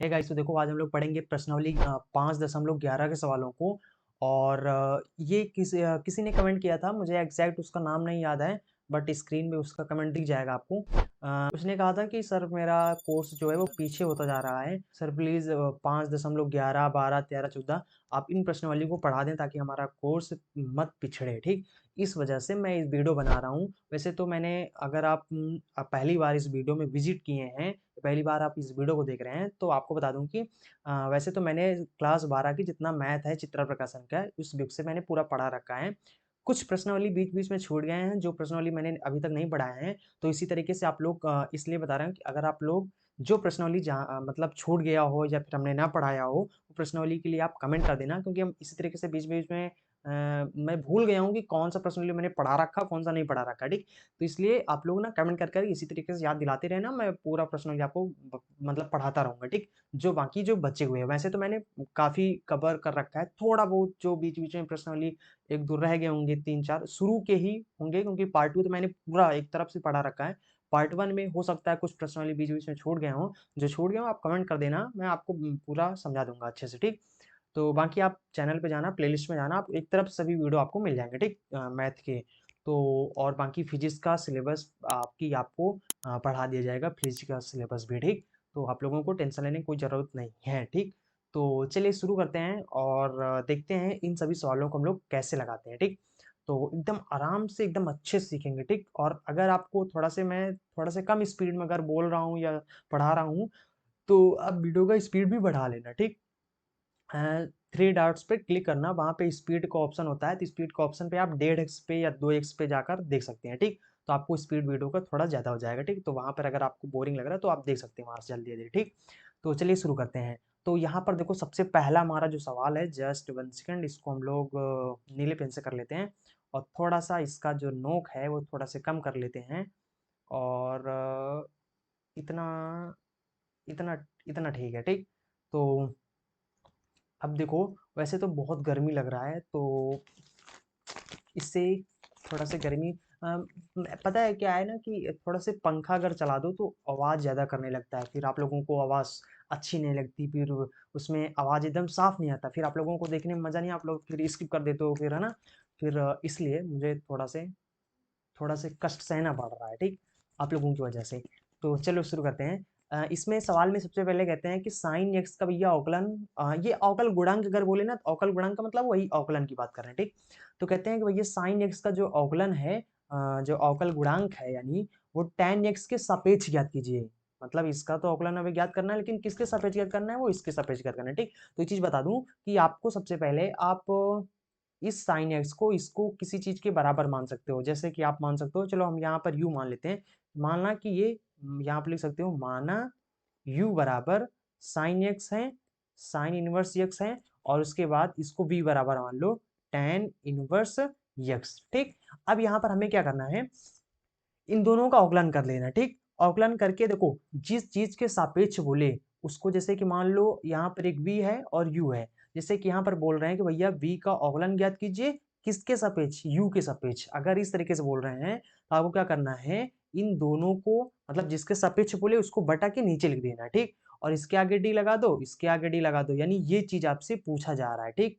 Hey guys, तो देखो आज हम लोग पढ़ेंगे प्रश्नावली 5.11 के सवालों को। और ये किसी ने कमेंट किया था, मुझे एग्जैक्ट उसका नाम नहीं याद है, बट स्क्रीन पे उसका कमेंट दिख जाएगा आपको। उसने कहा था कि सर मेरा कोर्स जो है वो पीछे होता जा रहा है, सर प्लीज़ 5.11 12 13 14 आप इन प्रश्नावली को पढ़ा दें ताकि हमारा कोर्स मत पिछड़े। ठीक, इस वजह से मैं इस वीडियो बना रहा हूँ। वैसे तो मैंने, अगर आप पहली बार इस वीडियो में विजिट किए हैं, पहली बार आप इस वीडियो को देख रहे हैं, तो आपको बता दूं कि वैसे तो मैंने क्लास 12 की जितना मैथ है चित्र प्रकाशन का, उस बुक से मैंने पूरा पढ़ा रखा है। कुछ प्रश्नावली बीच बीच में छूट गए हैं, जो प्रश्नावली मैंने अभी तक नहीं पढ़ाए हैं। तो इसी तरीके से आप लोग, इसलिए बता रहे हैं कि अगर आप लोग जो प्रश्नावली जहाँ मतलब छूट गया हो या फिर हमने ना पढ़ाया हो, वो प्रश्नावली के लिए आप कमेंट कर देना, क्योंकि हम इसी तरीके से बीच बीच में मैं भूल गया हूँ कि कौन सा प्रश्नावली मैंने पढ़ा रखा, कौन सा नहीं पढ़ा रखा। ठीक, तो इसलिए आप लोग ना कमेंट कर कर इसी तरीके से याद दिलाते रहना, मैं पूरा प्रश्नावली आपको मतलब पढ़ाता रहूँगा। ठीक, जो बाकी जो बचे हुए हैं, वैसे तो मैंने काफ़ी कवर कर रखा है, थोड़ा बहुत जो बीच-बीच में प्रश्नावली 1-2 रह गए होंगे, 3-4 शुरू के ही होंगे, क्योंकि पार्ट 2 तो मैंने पूरा एक तरफ से पढ़ा रखा है। पार्ट 1 में हो सकता है कुछ प्रश्नावली बीच-बीच में छूट गए हों, जो छूट गए हों आप कमेंट कर देना, मैं आपको पूरा समझा दूँगा अच्छे से। ठीक, तो बाकी आप चैनल पे जाना, प्लेलिस्ट में जाना, आप एक तरफ सभी वीडियो आपको मिल जाएँगे। ठीक, मैथ के। तो और बाकी फिजिक्स का सिलेबस आपको पढ़ा दिया जाएगा, फिजिक्स का सिलेबस भी। ठीक, तो आप लोगों को टेंशन लेने की कोई ज़रूरत नहीं है। ठीक, तो चलिए शुरू करते हैं और देखते हैं इन सभी सवालों को हम लोग कैसे लगाते हैं। ठीक, तो एकदम आराम से, एकदम अच्छे से सीखेंगे। ठीक, और अगर आपको मैं थोड़ा से कम स्पीड में अगर बोल रहा हूँ या पढ़ा रहा हूँ, तो आप वीडियो का स्पीड भी बढ़ा लेना। ठीक, थ्री डॉट्स पे क्लिक करना, वहाँ पे स्पीड का ऑप्शन होता है, तो स्पीड का ऑप्शन पे आप 1.5x पे या 2x पे जाकर देख सकते हैं। ठीक, तो आपको स्पीड वीडियो का थोड़ा ज़्यादा हो जाएगा। ठीक, तो वहाँ पर अगर आपको बोरिंग लग रहा है तो आप देख सकते हैं वहाँ से जल्दी-जल्दी। ठीक, तो चलिए शुरू करते हैं। तो यहाँ पर देखो, सबसे पहला हमारा जो सवाल है, जस्ट 1 सेकंड, इसको हम लोग नीले पेन से कर लेते हैं और थोड़ा-सा इसका जो नोक है वो थोड़ा से कम कर लेते हैं। और इतना इतना इतना ठीक है। ठीक, तो अब देखो, वैसे तो बहुत गर्मी लग रहा है, तो इससे थोड़ा सा गर्मी पता है क्या है ना, कि थोड़ा से पंखा अगर चला दो तो आवाज़ ज़्यादा करने लगता है, फिर आप लोगों को आवाज़ अच्छी नहीं लगती, फिर उसमें आवाज़ एकदम साफ नहीं आता, फिर आप लोगों को देखने में मज़ा नहीं, आप लोग फिर स्किप कर देते हो, फिर है ना। फिर इसलिए मुझे थोड़ा से कष्ट सहना पड़ रहा है। ठीक, आप लोगों की वजह से। तो चलो शुरू करते हैं। इसमें सवाल में सबसे पहले कहते हैं कि साइन एक्स का भैया अवकलन, ये अवकल गुणांक अगर बोले ना, तो अवकल गुणांक का मतलब वही अवकलन की बात कर रहे हैं। ठीक, तो कहते हैं कि भैया साइन एक्स का जो अवकलन है, जो अवकल गुणांक है, यानी वो tan एक्स के सापेक्ष ज्ञात कीजिए। मतलब इसका तो अवकलन हमें ज्ञात करना है, लेकिन किसके सापेक्ष ज्ञात करना है, वो इसके सापेक्ष ज्ञात करना है। ठीक, तो ये चीज बता दूं कि आपको सबसे पहले आप इस साइन एक्स को, इसको किसी चीज के बराबर मान सकते हो। जैसे कि आप मान सकते हो, चलो हम यहाँ पर u मान लेते हैं, मानना कि ये यहाँ पर लिख सकते हो, माना u बराबर साइन एक्स है, साइन इनवर्स एक्स है, और उसके बाद इसको v बराबर मान लो tan इनवर्स एक्स। ठीक, अब यहाँ पर हमें क्या करना है, इन दोनों का अवकलन कर लेना। ठीक, अवकलन करके देखो, जिस चीज के सापेक्ष बोले उसको, जैसे कि मान लो यहाँ पर एक v है और u है, जैसे कि यहाँ पर बोल रहे हैं कि भैया v का अवकलन ज्ञात कीजिए, किसके सापेक्ष, u के सापेक्ष। अगर इस तरीके से बोल रहे हैं तो आपको क्या करना है, इन दोनों को, मतलब जिसके सापेक्ष बोले उसको बटा के नीचे लिख देना। ठीक, और इसके आगे d लगा दो, इसके आगे d लगा दो, यानी ये चीज आपसे पूछा जा रहा है। ठीक,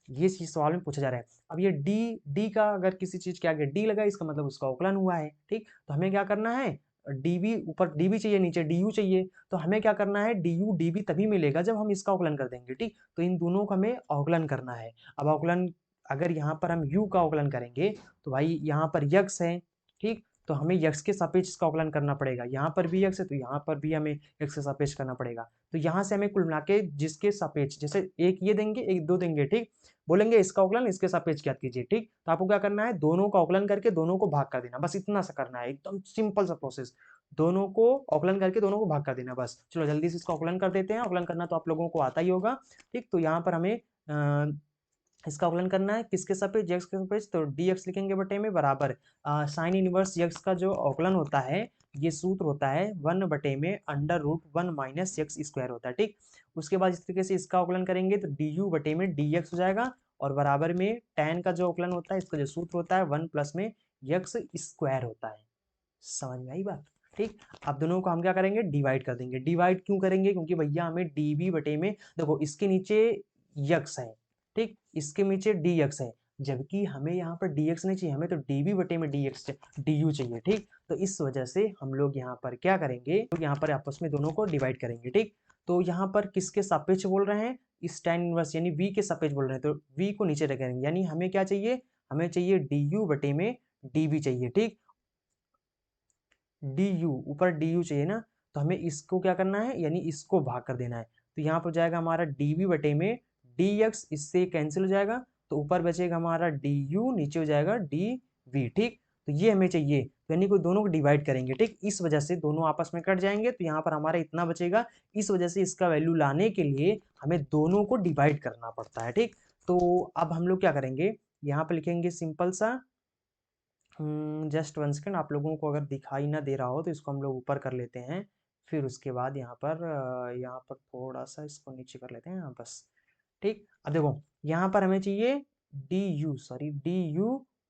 ये चीज सवाल में पूछा जा रहा है। अब ये डी का अगर किसी चीज के आगे डी लगा, इसका मतलब उसका अवकलन हुआ है। ठीक, तो हमें क्या करना है, डीवी ऊपर डीवी चाहिए, नीचे डी चाहिए, तो हमें क्या करना है, डी तभी मिलेगा जब हम इसका अवकलन कर देंगे। ठीक, तो इन दोनों का हमें अवकलन करना है। अब अवकलन, अगर यहाँ पर हम u का अवकलन करेंगे, तो भाई यहाँ पर यक्स है। ठीक, तो हमें यक्स के सापेक्ष इसका अवकलन करना पड़ेगा, यहाँ पर भी यक्स है तो यहाँ पर भी हमें यक्स के सापेक्ष करना पड़ेगा। तो यहाँ से हमें कुल मिला के जिसके सापेक्ष, जैसे एक ये देंगे, एक दो देंगे। ठीक, बोलेंगे इसका अवकलन इसके सापेक्ष ज्ञात कीजिए। ठीक, तो आपको क्या करना है, दोनों का अवकलन करके दोनों को भाग कर देना, बस इतना सा करना है, एकदम सिंपल सा प्रोसेस। दोनों को अवकलन करके दोनों को भाग कर देना बस। चलो जल्दी से इसका अवकलन कर देते हैं, अवकलन करना तो आप लोगों को आता ही होगा। ठीक, तो यहाँ पर हमें इसका अवकलन करना है, किसके सापेक्ष, एक्स के सापेक्ष, तो डी एक्स लिखेंगे बटे में बराबर साइन इनवर्स एक्स का जो अवकलन होता है, ये सूत्र होता है 1/√1 माइनस एक्स स्क्वायर होता है। ठीक, उसके बाद इस तरीके से इसका अवकलन करेंगे तो डी यू बटे में डी एक्स हो जाएगा, और बराबर में tan का जो अवकलन होता है, इसका जो सूत्र होता है 1 प्लस में एक्स स्क्वायर होता है। समझ में आई बात? ठीक। अब दोनों को हम क्या करेंगे, डिवाइड कर देंगे। डिवाइड क्यों करेंगे, क्योंकि भैया हमें डीबी बटे में, देखो इसके नीचे यक्स है, ठीक, इसके नीचे डी एक्स है, जबकि हमें यहाँ पर डी एक्स नहीं चाहिए, हमें तो डीबी बटे में डी एक्स डी यू चाहिए। ठीक, तो इस वजह से हम लोग यहाँ पर क्या करेंगे, तो यहाँ पर आपस में दोनों को डिवाइड करेंगे। ठीक, तो यहाँ पर किसके सापेक्ष बोल रहे हैं, इस tan इनवर्स यानी v के सापेक्ष बोल रहे हैं, तो v को नीचे रखेंगे, यानी हमें क्या चाहिए, हमें चाहिए डी यू बटे में dv चाहिए। ठीक, डी यू, ऊपर डी यू चाहिए ना, तो हमें इसको क्या करना है, यानी इसको भाग कर देना है। तो यहाँ पर जाएगा हमारा डी वी बटे में डी एक्स, इससे कैंसिल हो जाएगा, तो ऊपर बचेगा हमारा डी यू, नीचे हो जाएगा डी वी। ठीक, तो ये हमें चाहिए, तो यानी कि दोनों को डिवाइड करेंगे। ठीक, इस वजह से दोनों आपस में कट जाएंगे, तो यहाँ पर हमारा इतना बचेगा। इस वजह से इसका वैल्यू लाने के लिए हमें दोनों को डिवाइड करना पड़ता है। ठीक, तो अब हम लोग क्या करेंगे, यहाँ पर लिखेंगे सिंपल सा, जस्ट वन सेकेंड, आप लोगों को अगर दिखाई ना दे रहा हो तो इसको हम लोग ऊपर कर लेते हैं, फिर उसके बाद यहाँ पर थोड़ा सा इसको नीचे कर लेते हैं, हाँ बस। ठीक, अब देखो यहाँ पर हमें चाहिए डी यू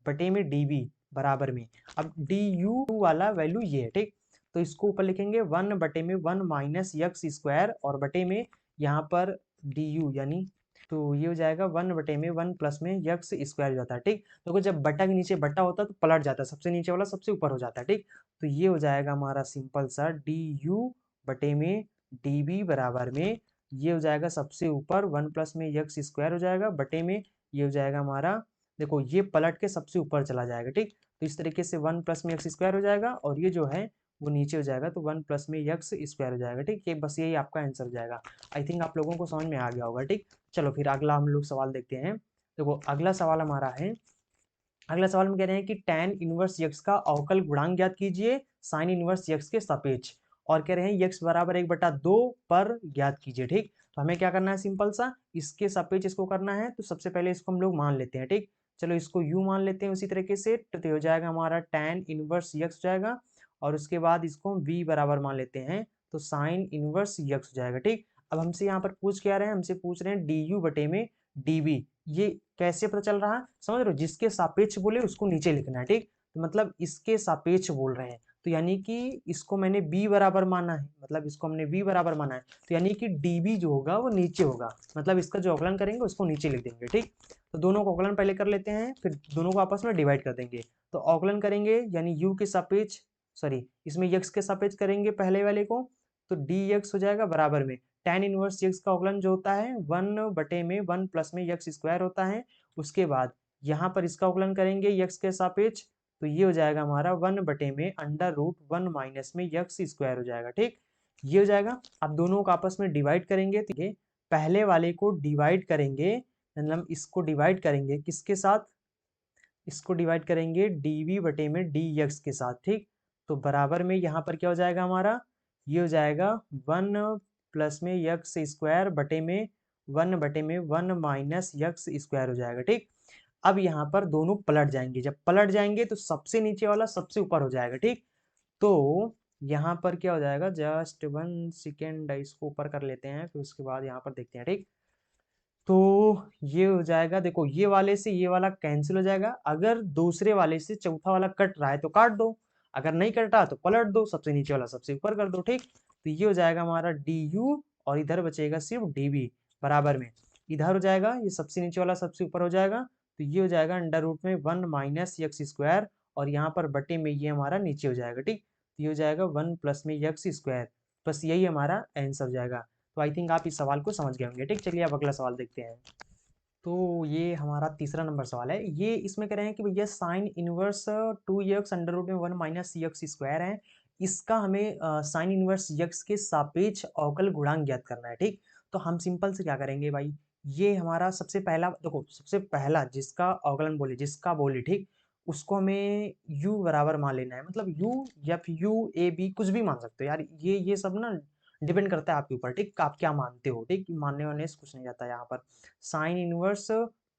बटे में डी बी बराबर में, अब डी यू वाला वैल्यू ये है। ठीक, तो इसको ऊपर लिखेंगे 1/1 - x² और बटे में यहाँ पर डी यू, यानी तो ये हो जाएगा 1/1 + हो जाता है। ठीक, तो जब बटा के नीचे बटा होता है तो पलट जाता है, सबसे नीचे वाला सबसे ऊपर हो जाता है। ठीक, तो ये हो जाएगा हमारा सिंपल सा डी यू बटे में डी बी बराबर में, ये हो जाएगा सबसे ऊपर 1 + हो जाएगा, बटे में ये हो जाएगा हमारा, देखो ये पलट के सबसे ऊपर चला जाएगा। ठीक, तो इस तरीके से 1 + हो जाएगा, और ये जो है वो नीचे हो जाएगा, तो 1 + हो जाएगा। ठीक, ये बस यही आपका आंसर हो जाएगा। आई थिंक आप लोगों को समझ में आ गया होगा। ठीक, चलो फिर अगला हम लोग सवाल देखते हैं। देखो अगला सवाल हमारा है, अगला सवाल में कह रहे हैं कि tan इनवर्स यक्स का अवकल गुणांक ज्ञात कीजिए sin इनवर्स यक्स के सापेक्ष, और कह रहे हैं यक्स बराबर 1/2 पर ज्ञात कीजिए। ठीक, तो हमें क्या करना है, सिंपल सा इसके सापेक्ष इसको करना है, तो सबसे पहले इसको हम लोग मान लेते हैं। ठीक, चलो इसको u मान लेते हैं उसी तरीके से, तो हो जाएगा हमारा tan इनवर्स यक्स हो जाएगा, और उसके बाद इसको v बराबर मान लेते हैं, तो sin इनवर्स यक्स हो जाएगा। ठीक, अब हमसे यहाँ पर पूछ क्या रहे हैं, हमसे पूछ रहे हैं डी यू बटे में डी वी, ये कैसे पता चल रहा है, समझ रहे हो, जिसके सापेक्ष बोले उसको नीचे लिखना है। ठीक, तो मतलब इसके सापेक्ष बोल रहे हैं, तो यानी कि इसको मैंने b बराबर माना है, मतलब इसको हमने v बराबर माना है, तो यानी कि db जो होगा वो नीचे होगा, मतलब इसका जो अवकलन करेंगे उसको नीचे लिख देंगे। ठीक, तो दोनों को अवकलन पहले कर लेते हैं, फिर दोनों को आपस में डिवाइड कर देंगे। तो अवकलन करेंगे यानी u के सापेक्ष, सॉरी इसमें x के सापेक्ष करेंगे पहले वाले को, तो dx हो जाएगा बराबर में tan इनवर्स x का अवकलन जो होता है 1/1 + होता है। उसके बाद यहाँ पर इसका अवकलन करेंगे x के सापेक्ष, तो ये हो जाएगा हमारा 1/√1 - हो जाएगा। ठीक, ये हो जाएगा। अब दोनों को आपस में डिवाइड करेंगे, तो ये पहले वाले को डिवाइड करेंगे, मतलब इसको डिवाइड करेंगे किसके साथ, इसको डिवाइड करेंगे dv बटे में dx के साथ। ठीक, तो बराबर में यहाँ पर क्या हो जाएगा हमारा, ये हो जाएगा 1 + बटे में 1/1 - हो जाएगा। ठीक, अब यहाँ पर दोनों पलट जाएंगे, जब पलट जाएंगे तो सबसे नीचे वाला सबसे ऊपर हो जाएगा। ठीक, तो यहाँ पर क्या हो जाएगा, जस्ट वन सेकेंड, इसको ऊपर कर लेते हैं, फिर उसके बाद यहाँ पर देखते हैं। ठीक, तो ये हो जाएगा, देखो ये वाले से ये वाला कैंसिल हो जाएगा, अगर दूसरे वाले से चौथा वाला कट रहा है तो काट दो, अगर नहीं कटा तो पलट दो, सबसे नीचे वाला सबसे ऊपर कर दो। ठीक, तो ये हो जाएगा हमारा डी यू, और इधर बचेगा सिर्फ डी बी बराबर में, इधर हो जाएगा ये सबसे नीचे वाला सबसे ऊपर हो जाएगा, तो ये हो जाएगा √1 - और यहाँ पर बटे में ये हमारा नीचे हो जाएगा। ठीक, तो ये हो जाएगा 1 + बस यही हमारा आंसर हो जाएगा। तो आई थिंक आप इस सवाल को समझ गए होंगे। ठीक, चलिए अब अगला सवाल देखते हैं। तो ये हमारा तीसरा नंबर सवाल है, ये इसमें कह रहे हैं कि भैया साइन इनवर्स 2x √1 - है, इसका हमें साइन इनवर्स यक्स के सापेक्ष अवकल गुणांक ज्ञात करना है। ठीक, तो हम सिंपल से क्या करेंगे भाई, ये हमारा सबसे पहला, देखो सबसे पहला जिसका अवकलन बोले, जिसका बोले, ठीक, उसको हमें u बराबर मान लेना है, मतलब u या फिर u a b कुछ भी मान सकते हो यार, ये सब ना डिपेंड करता है आपके ऊपर। ठीक, आप क्या मानते हो। ठीक, मानने वाने से कुछ नहीं जाता यहाँ पर। साइन इनवर्स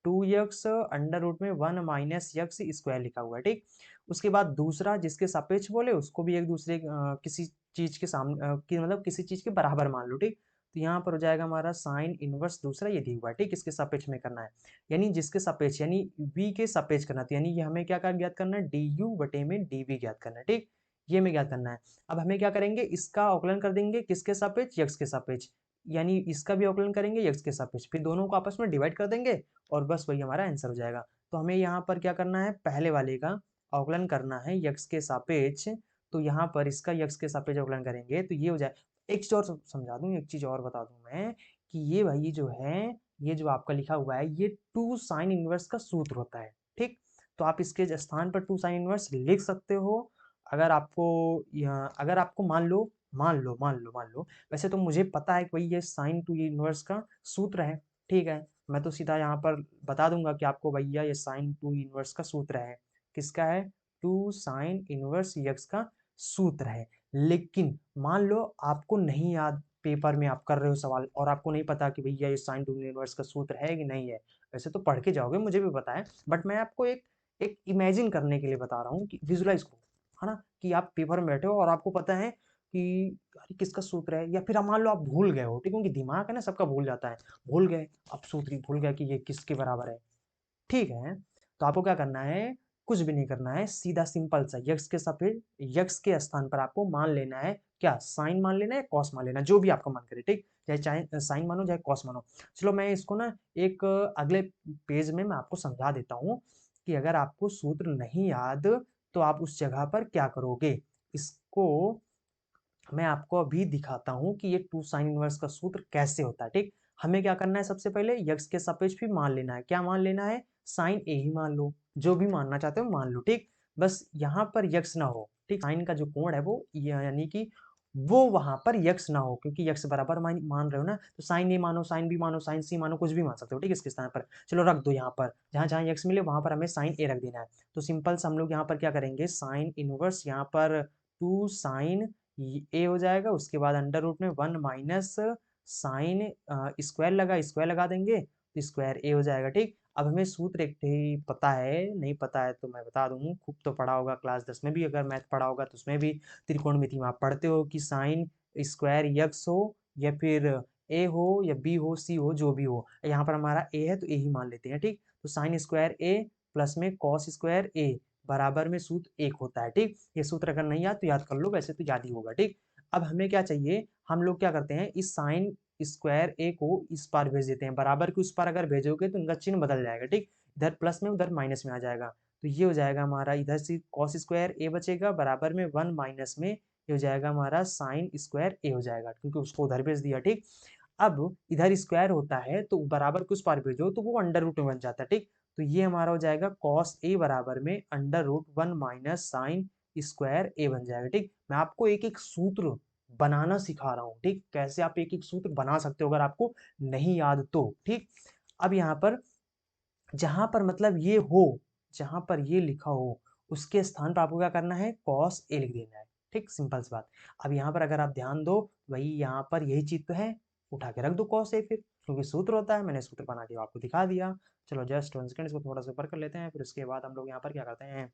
2x √1 - लिखा हुआ है। ठीक, उसके बाद दूसरा जिसके सापेक्ष बोले उसको भी एक दूसरे किसी चीज के सामने मतलब किसी चीज के बराबर मान लो। ठीक, तो यहाँ पर हो जाएगा हमारा साइन इनवर्स दूसरा ये दिया हुआ है। ठीक, इसके सापेक्ष में करना है, यानी जिसके सापेक्ष यानी v के सापेक्ष करना, तो यानी ये हमें क्या ज्ञात करना है, डी यू बटे में डी वी ज्ञात करना है। ठीक, ये हमें ज्ञात करना है। अब हमें क्या करेंगे, इसका अवकलन कर देंगे किसके सापेक्ष, यक्स के सापेक्ष, यानी इसका भी अवकलन करेंगे यक्स के सापेक्ष, फिर दोनों को आपस में डिवाइड कर देंगे और बस वही हमारा आंसर हो जाएगा। तो हमें यहाँ पर क्या करना है, पहले वाले का अवकलन करना है यक्स के सापेक्ष, तो यहाँ पर इसका यक्स के सापेक्ष अवकलन करेंगे तो ये हो जाए। एक चीज और समझा दूं, एक चीज और बता दूं मैं कि ये भाई जो है, ये जो आपका लिखा हुआ है ये 2 साइन इनवर्स का सूत्र होता है, ठीक। तो आप इसके स्थान पर 2 साइन इनवर्स लिख सकते हो। अगर आपको अगर आपको मान लो वैसे तो मुझे पता है कि भाई ये साइन 2 इनवर्स का सूत्र है, ठीक है। मैं तो सीधा यहाँ पर बता दूंगा कि आपको भैया ये साइन 2 इनवर्स का सूत्र है। किसका है, 2 साइन इनवर्स यक्स का सूत्र है। लेकिन मान लो आपको नहीं याद, पेपर में आप कर रहे हो सवाल और आपको नहीं पता कि भैया ये साइन 2 इनवर्स का सूत्र है कि नहीं है। वैसे तो पढ़ के जाओगे, मुझे भी पता है, बट मैं आपको एक एक इमेजिन करने के लिए बता रहा हूँ कि विजुलाइज करो, है ना, कि आप पेपर में बैठे हो और आपको पता है कि अरे किसका सूत्र है, या फिर मान लो आप भूल गए हो, ठीक, क्योंकि दिमाग है ना सबका भूल जाता है, भूल गए, अब सूत्र ही भूल गया कि ये किसके बराबर है, ठीक है। तो आपको क्या करना है, कुछ भी नहीं करना है, सीधा सिंपल सा यक्स के सापेक्ष, यक्स के स्थान पर आपको मान लेना है क्या, साइन मान लेना है, कॉस मान लेना है, जो भी आपका मन करे, ठीक, चाहे साइन मानो चाहे कॉस मानो। चलो मैं इसको ना एक अगले पेज में मैं आपको समझा देता हूँ कि अगर आपको सूत्र नहीं याद तो आप उस जगह पर क्या करोगे। इसको मैं आपको अभी दिखाता हूं कि ये 2 साइन इनवर्स का सूत्र कैसे होता है, ठीक। हमें क्या करना है, सबसे पहले यक्स के सापेक्ष भी मान लेना है, क्या मान लेना है, साइन ए ही मान लो, जो भी मानना चाहते हो मान लो, ठीक। बस यहाँ पर यक्स ना हो, ठीक, साइन का जो कोण है वो यानी कि वो वहां पर यक्स ना हो, क्योंकि यक्स बराबर मान रहे हो ना, तो साइन ए मानो, साइन बी मानो, साइन सी मानो, कुछ भी मान सकते हो, ठीक, इसके स्थान पर चलो रख दो, यहाँ पर जहां जहां यक्स मिले वहां पर हमें साइन ए रख देना है। तो सिंपल से हम लोग यहाँ पर क्या करेंगे, साइन इनवर्स यहाँ पर 2 साइन ए हो जाएगा, उसके बाद अंडर रूट में 1 माइनस साइन स्क्वायर लगा देंगे तो स्क्वायर ए हो जाएगा, ठीक। अब हमें सूत्र एक ही पता है, नहीं पता है तो मैं बता दूं, खूब तो पढ़ा होगा क्लास 10 में भी, अगर मैथ पढ़ा होगा तो उसमें भी त्रिकोणमिति में आप पढ़ते हो कि साइन स्क्वायर यक्स हो या फिर ए हो या बी हो सी हो, जो भी हो, यहाँ पर हमारा ए है तो ए ही मान लेते हैं, ठीक। तो साइन स्क्वायर ए प्लस में कॉस स्क्वायर ए बराबर में सूत्र एक होता है, ठीक। ये सूत्र अगर नहीं याद तो याद कर लो, वैसे तो याद ही होगा, ठीक। अब हमें क्या चाहिए, हम लोग क्या करते हैं, इस साइन स्क्वायर ए को इस पार भेज देते हैं, बराबर के उस पार अगर भेजोगे तो इनका चिन्ह बदल जाएगा, ठीक, इधर प्लस में उधर माइनस में आ जाएगा। तो ये हो जाएगा हमारा, इधर से कॉस स्क्वायर ए बचेगा बराबर में 1 माइनस में ये हो जाएगा हमारा साइन स्क्वायर ए हो जाएगा, क्योंकि उसको उधर भेज दिया, ठीक। अब इधर स्क्वायर होता है तो बराबर के उस पार भेजो तो वो अंडर रूट में बन जाता है, ठीक। तो ये हमारा हो जाएगा कॉस ए बराबर में under root 1 minus sine square A बन जाएगा, ठीक। मैं आपको एक एक सूत्र बनाना सिखा रहा हूँ, ठीक, कैसे आप एक एक सूत्र बना सकते हो अगर आपको नहीं याद तो, ठीक। अब यहाँ पर जहां पर मतलब ये हो, जहां पर ये लिखा हो उसके स्थान पर आपको क्या करना है, कॉस ए लिख देना है, ठीक, सिंपल सी बात। अब यहाँ पर अगर आप ध्यान दो, वही यहाँ पर यही चीज तो है, उठा के रख दो कॉस ए, फिर क्योंकि सूत्र होता है, मैंने सूत्र बना के आपको दिखा दिया। चलो जस्ट 1 सेकंड, इसको थोड़ा सा ऊपर कर लेते हैं, फिर उसके बाद हम लोग यहाँ पर क्या करते हैं,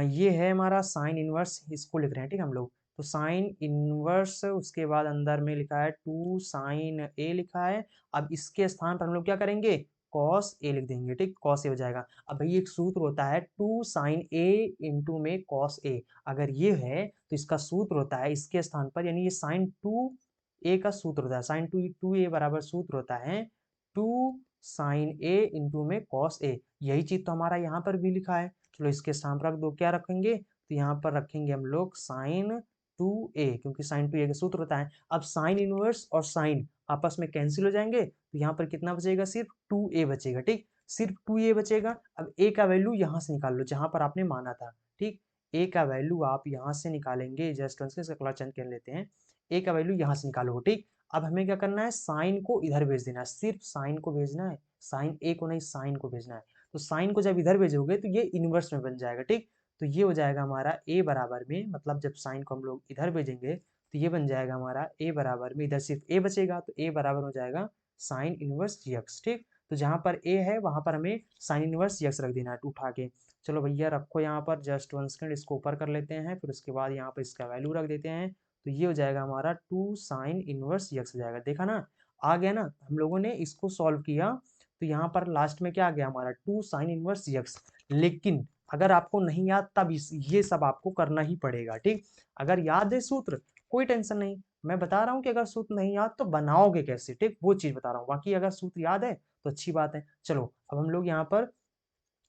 ये है हमारा साइन इनवर्स, इसको लिख रहे हैं, ठीक, हम लोग। तो साइन इनवर्स, उसके बाद अंदर में लिखा है 2 साइन ए लिखा है। अब इसके स्थान पर हम लोग क्या करेंगे, कॉस ए लिख देंगे, ठीक, कॉस ए हो जाएगा। अब भाई एक सूत्र होता है 2 साइन ए इंटू में कॉस ए, अगर ये है तो इसका सूत्र होता है इसके स्थान पर, यानी ये साइन 2 ए का सूत्र होता है, साइन 2 ए बराबर सूत्र होता है 2 साइन ए इंटू में कॉस ए। यही चीज तो हमारा यहाँ पर भी लिखा है। चलो इसके सामने रख दो, क्या रखेंगे, तो यहाँ पर रखेंगे हम लोग साइन 2a, क्योंकि साइन 2a का सूत्र होता है। अब साइन इनवर्स और साइन आपस में कैंसिल हो जाएंगे, तो यहाँ पर कितना बचेगा, सिर्फ 2a बचेगा, ठीक, सिर्फ 2a बचेगा। अब a का वैल्यू यहाँ से निकाल लो जहां पर आपने माना था, ठीक, a का वैल्यू आप यहाँ से निकालेंगे, जस्ट इसका कलर चेंज कर लेते हैं, a का वैल्यू यहाँ से निकालो, ठीक। अब हमें क्या करना है, साइन को इधर भेज देना है, सिर्फ साइन को भेजना है, साइन a को नहीं, साइन को भेजना है। तो साइन को जब इधर भेजोगे तो ये इनवर्स में बन जाएगा, ठीक। तो ये हो जाएगा हमारा a बराबर में, मतलब जब साइन को हम लोग इधर भेजेंगे तो ये बन जाएगा हमारा a बराबर में, इधर सिर्फ a बचेगा तो a बराबर हो जाएगा साइन इनवर्स यक्स, ठीक। तो जहां पर a है वहां पर हमें साइन इनवर्स यक्स रख देना है उठा के। चलो भैया रखो यहाँ पर, जस्ट 1 सेकंड, इसको ऊपर कर लेते हैं, फिर उसके बाद यहाँ पर इसका वैल्यू रख देते हैं। तो ये हो जाएगा हमारा 2 साइन इनवर्स यक्स हो जाएगा, देखा ना, आ गया ना, हम लोगों ने इसको सॉल्व किया। तो यहाँ पर लास्ट में क्या आ गया हमारा 2 साइन इनवर्स यक्स। लेकिन अगर आपको नहीं याद तब ये सब आपको करना ही पड़ेगा, ठीक। अगर याद है सूत्र, कोई टेंशन नहीं। मैं बता रहा हूँ कि अगर सूत्र नहीं याद तो बनाओगे कैसे, ठीक, वो चीज बता रहा हूँ। बाकी अगर सूत्र याद है तो अच्छी बात है। चलो अब हम लोग यहाँ पर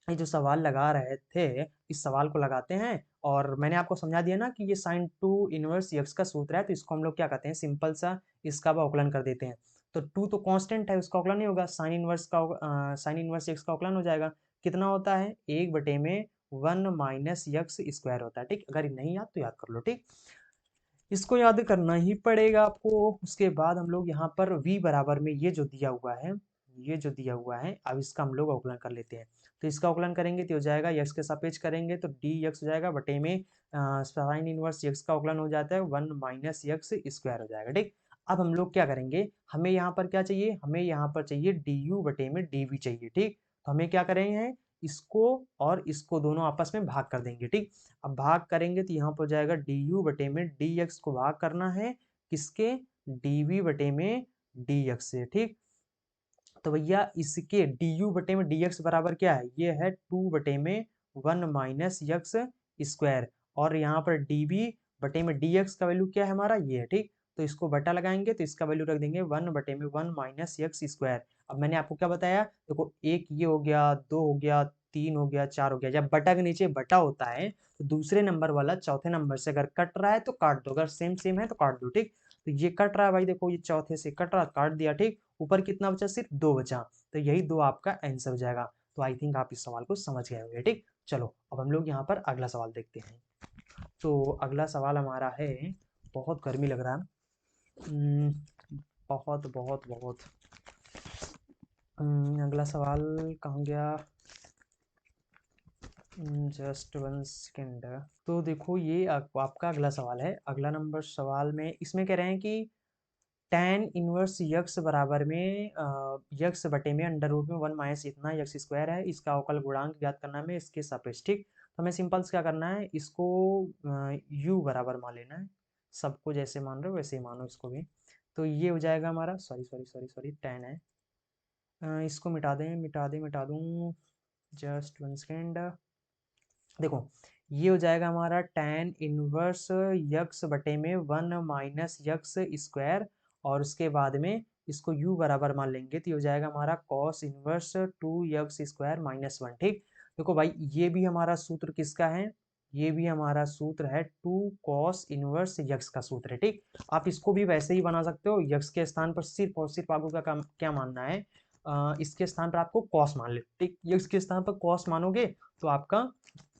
ये जो सवाल लगा रहे थे, इस सवाल को लगाते हैं। और मैंने आपको समझा दिया ना कि ये साइन टू इनवर्स यक्स का सूत्र है, तो इसको हम लोग क्या कहते हैं, सिंपल सा इसका अवकलन कर देते हैं। तो टू तो कांस्टेंट है, उसका अवकलन नहीं होगा, साइन इनवर्स यक्स का अवकलन हो जाएगा। कितना होता है, 1/1 - यक्स स्क्वायर होता है, ठीक। अगर नहीं याद तो याद कर लो, ठीक। इसको याद करना ही पड़ेगा आपको। उसके बाद हम लोग यहाँ पर v बराबर में ये जो दिया हुआ है, ये जो दिया हुआ है, अब इसका हम लोग अवकलन कर लेते हैं। तो इसका अवकलन करेंगे तो हो जाएगा, यक्स के सापेक्ष करेंगे तो डी यक्स हो जाएगा, बटे में साइन इनवर्स यक्स का अवकलन हो जाता है 1 - यक्स स्क्वायर हो जाएगा, ठीक। अब हम लोग क्या करेंगे, हमें यहाँ पर क्या चाहिए, हमें यहाँ पर चाहिए डी यू बटे में डी वी चाहिए, ठीक। तो हमें क्या करेंगे, इसको और इसको दोनों आपस में भाग कर देंगे, ठीक। अब भाग करेंगे तो यहाँ पर हो जाएगा डी यू बटे में डी एक्स को भाग करना है किसके, डी वी बटे में डी एक्स से, ठीक। तो भैया इसके डी यू बटे में डी एक्स बराबर क्या है, ये है 2/1 - यक्स स्क्वायर। और यहाँ पर डी बी बटे में डी एक्स का वैल्यू क्या है हमारा, ये है, ठीक। तो इसको बटा लगाएंगे तो इसका वैल्यू रख देंगे 1/1 - यक्स स्क्वायर। अब मैंने आपको क्या बताया, देखो एक ये हो गया, दो हो गया, तीन हो गया, चार हो गया। जब बटा के नीचे बटा होता है तो दूसरे नंबर वाला चौथे नंबर से अगर कट रहा है तो काट दो, अगर सेम सेम है तो काट दो, ठीक। तो ये कट रहा है भाई, देखो ये चौथे से कट रहा, काट दिया, ठीक। ऊपर कितना बचा, सिर्फ दो बचा। तो यही दो आपका आंसर हो जाएगा। तो आई थिंक आप इस सवाल को समझ गए होंगे, ठीक। चलो अब हम लोग यहाँ पर अगला सवाल देखते हैं। तो अगला सवाल हमारा है, बहुत गर्मी लग रहा है, बहुत बहुत बहुत। अगला सवाल कहाँ गया, जस्ट वन सेकेंड। तो देखो ये आपका अगला सवाल है। अगला नंबर सवाल में इसमें कह रहे हैं कि tan इनवर्स यक्स बराबर में यक्स बटे में अंडर रूट में 1 - इतना यक्स स्क्वायर है, इसका अवकल गुणांक ज्ञात करना है इसके सापेक्ष, ठीक। तो हमें सिंपल से क्या करना है, इसको u बराबर मान लेना है। सबको जैसे मान रहे हो वैसे ही मानो इसको भी। तो ये हो जाएगा हमारा, sorry sorry sorry sorry, tan है। इसको मिटा दें, मिटा दूँ, जस्ट वन सेकेंड। देखो ये हो जाएगा हमारा tan इनवर्स यक्स बटे में 1 - यक्स स्क्वायर। और उसके बाद में इसको u बराबर मान लेंगे तो ये हो जाएगा हमारा cos इनवर्स 2 यक्स स्क्वायर - 1, ठीक। देखो भाई ये भी हमारा सूत्र किसका है, ये भी हमारा सूत्र है 2 cos इनवर्स यक्स का सूत्र है, ठीक। आप इसको भी वैसे ही बना सकते हो, यक्स के स्थान पर सिर्फ और सिर्फ आपको क्या मानना है, इसके स्थान पर आपको cos मान ले, ठीक। यक्स के स्थान पर cos मानोगे तो आपका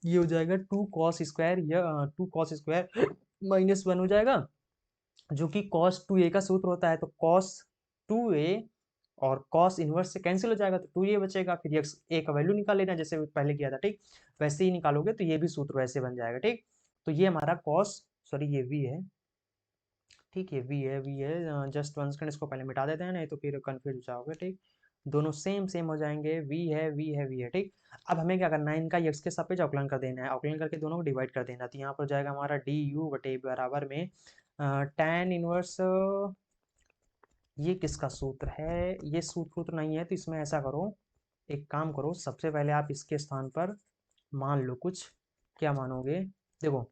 ये हो जाएगा 2 cos स्क्वायर, या 2 cos स्क्वायर - 1 हो जाएगा, जो कि cos 2a का सूत्र होता है। तो cos 2a और cos इनवर्स से कैंसिल हो जाएगा, तो 2a बचेगा, फिर x a का वैल्यू निकाल लेना जैसे पहले किया था, ठीक। वैसे ही निकालोगे तो ये भी सूत्र वैसे बन जाएगा, ठीक। तो ये हमारा cos, सॉरी ये v है, ठीक, ये v है, जस्ट वन सेकंड, इसको पहले मिटा देते हैं, नहीं तो फिर कंफ्यूज हो जाओगे, ठीक। दोनों सेम सेम हो जाएंगे, v है, ठीक। अब हमें क्या करना है, इनका x के सापेक्ष अवकलन कर देना है, अवकलन करके दोनों को डिवाइड कर देना। तो यहाँ पर जाएगा हमारा डी यू बटे बराबर में tan इनवर्स, ये किसका सूत्र है, ये सूत्र नहीं है, तो इसमें ऐसा करो, एक काम करो, सबसे पहले आप इसके स्थान पर मान लो कुछ, क्या मानोगे, देखो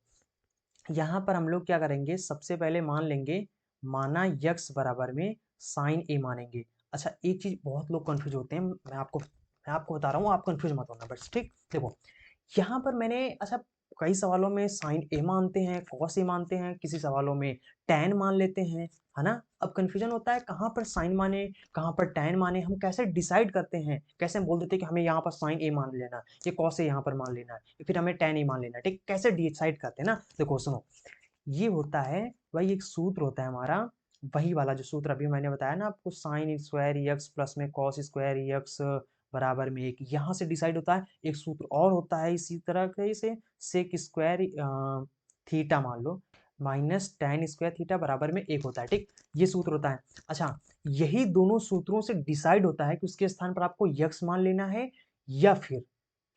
यहाँ पर हम लोग क्या करेंगे, सबसे पहले मान लेंगे, माना यक्स बराबर में साइन ए मानेंगे। अच्छा एक चीज बहुत लोग कंफ्यूज होते हैं, मैं आपको बता रहा हूँ, आप कंफ्यूज मत होना बस, ठीक। देखो यहाँ पर मैंने, अच्छा कई सवालों में साइन ए मानते हैं, कॉस ए मानते हैं, किसी सवालों में टैन मान लेते हैं, है ना। अब कंफ्यूजन होता है कहाँ पर साइन माने, कहाँ पर टैन माने, हम कैसे डिसाइड करते हैं, कैसे हम बोल देते हैं कि हमें यहाँ पर साइन ए मान लेना, ये कॉस ए यहाँ पर मान लेना है, फिर हमें टैन ए मान लेना है, ठीक। कैसे डिसाइड करते हैं ना, देखो सुनो, ये होता है वही एक सूत्र होता है हमारा, वही वाला जो सूत्र अभी मैंने बताया ना आपको, साइन स्क्वायर यक्स प्लस में कॉस स्क्वायर यक्स बराबर में एक, यहाँ से डिसाइड होता है। एक सूत्र और होता है इसी तरह के से, सेक स्क्वायर थीटा मान लो माइनस टेन स्क्वायर थीटा बराबर में एक होता है, ठीक। ये सूत्र होता है। अच्छा यही दोनों सूत्रों से डिसाइड होता है कि उसके स्थान पर आपको यक्स मान लेना है या फिर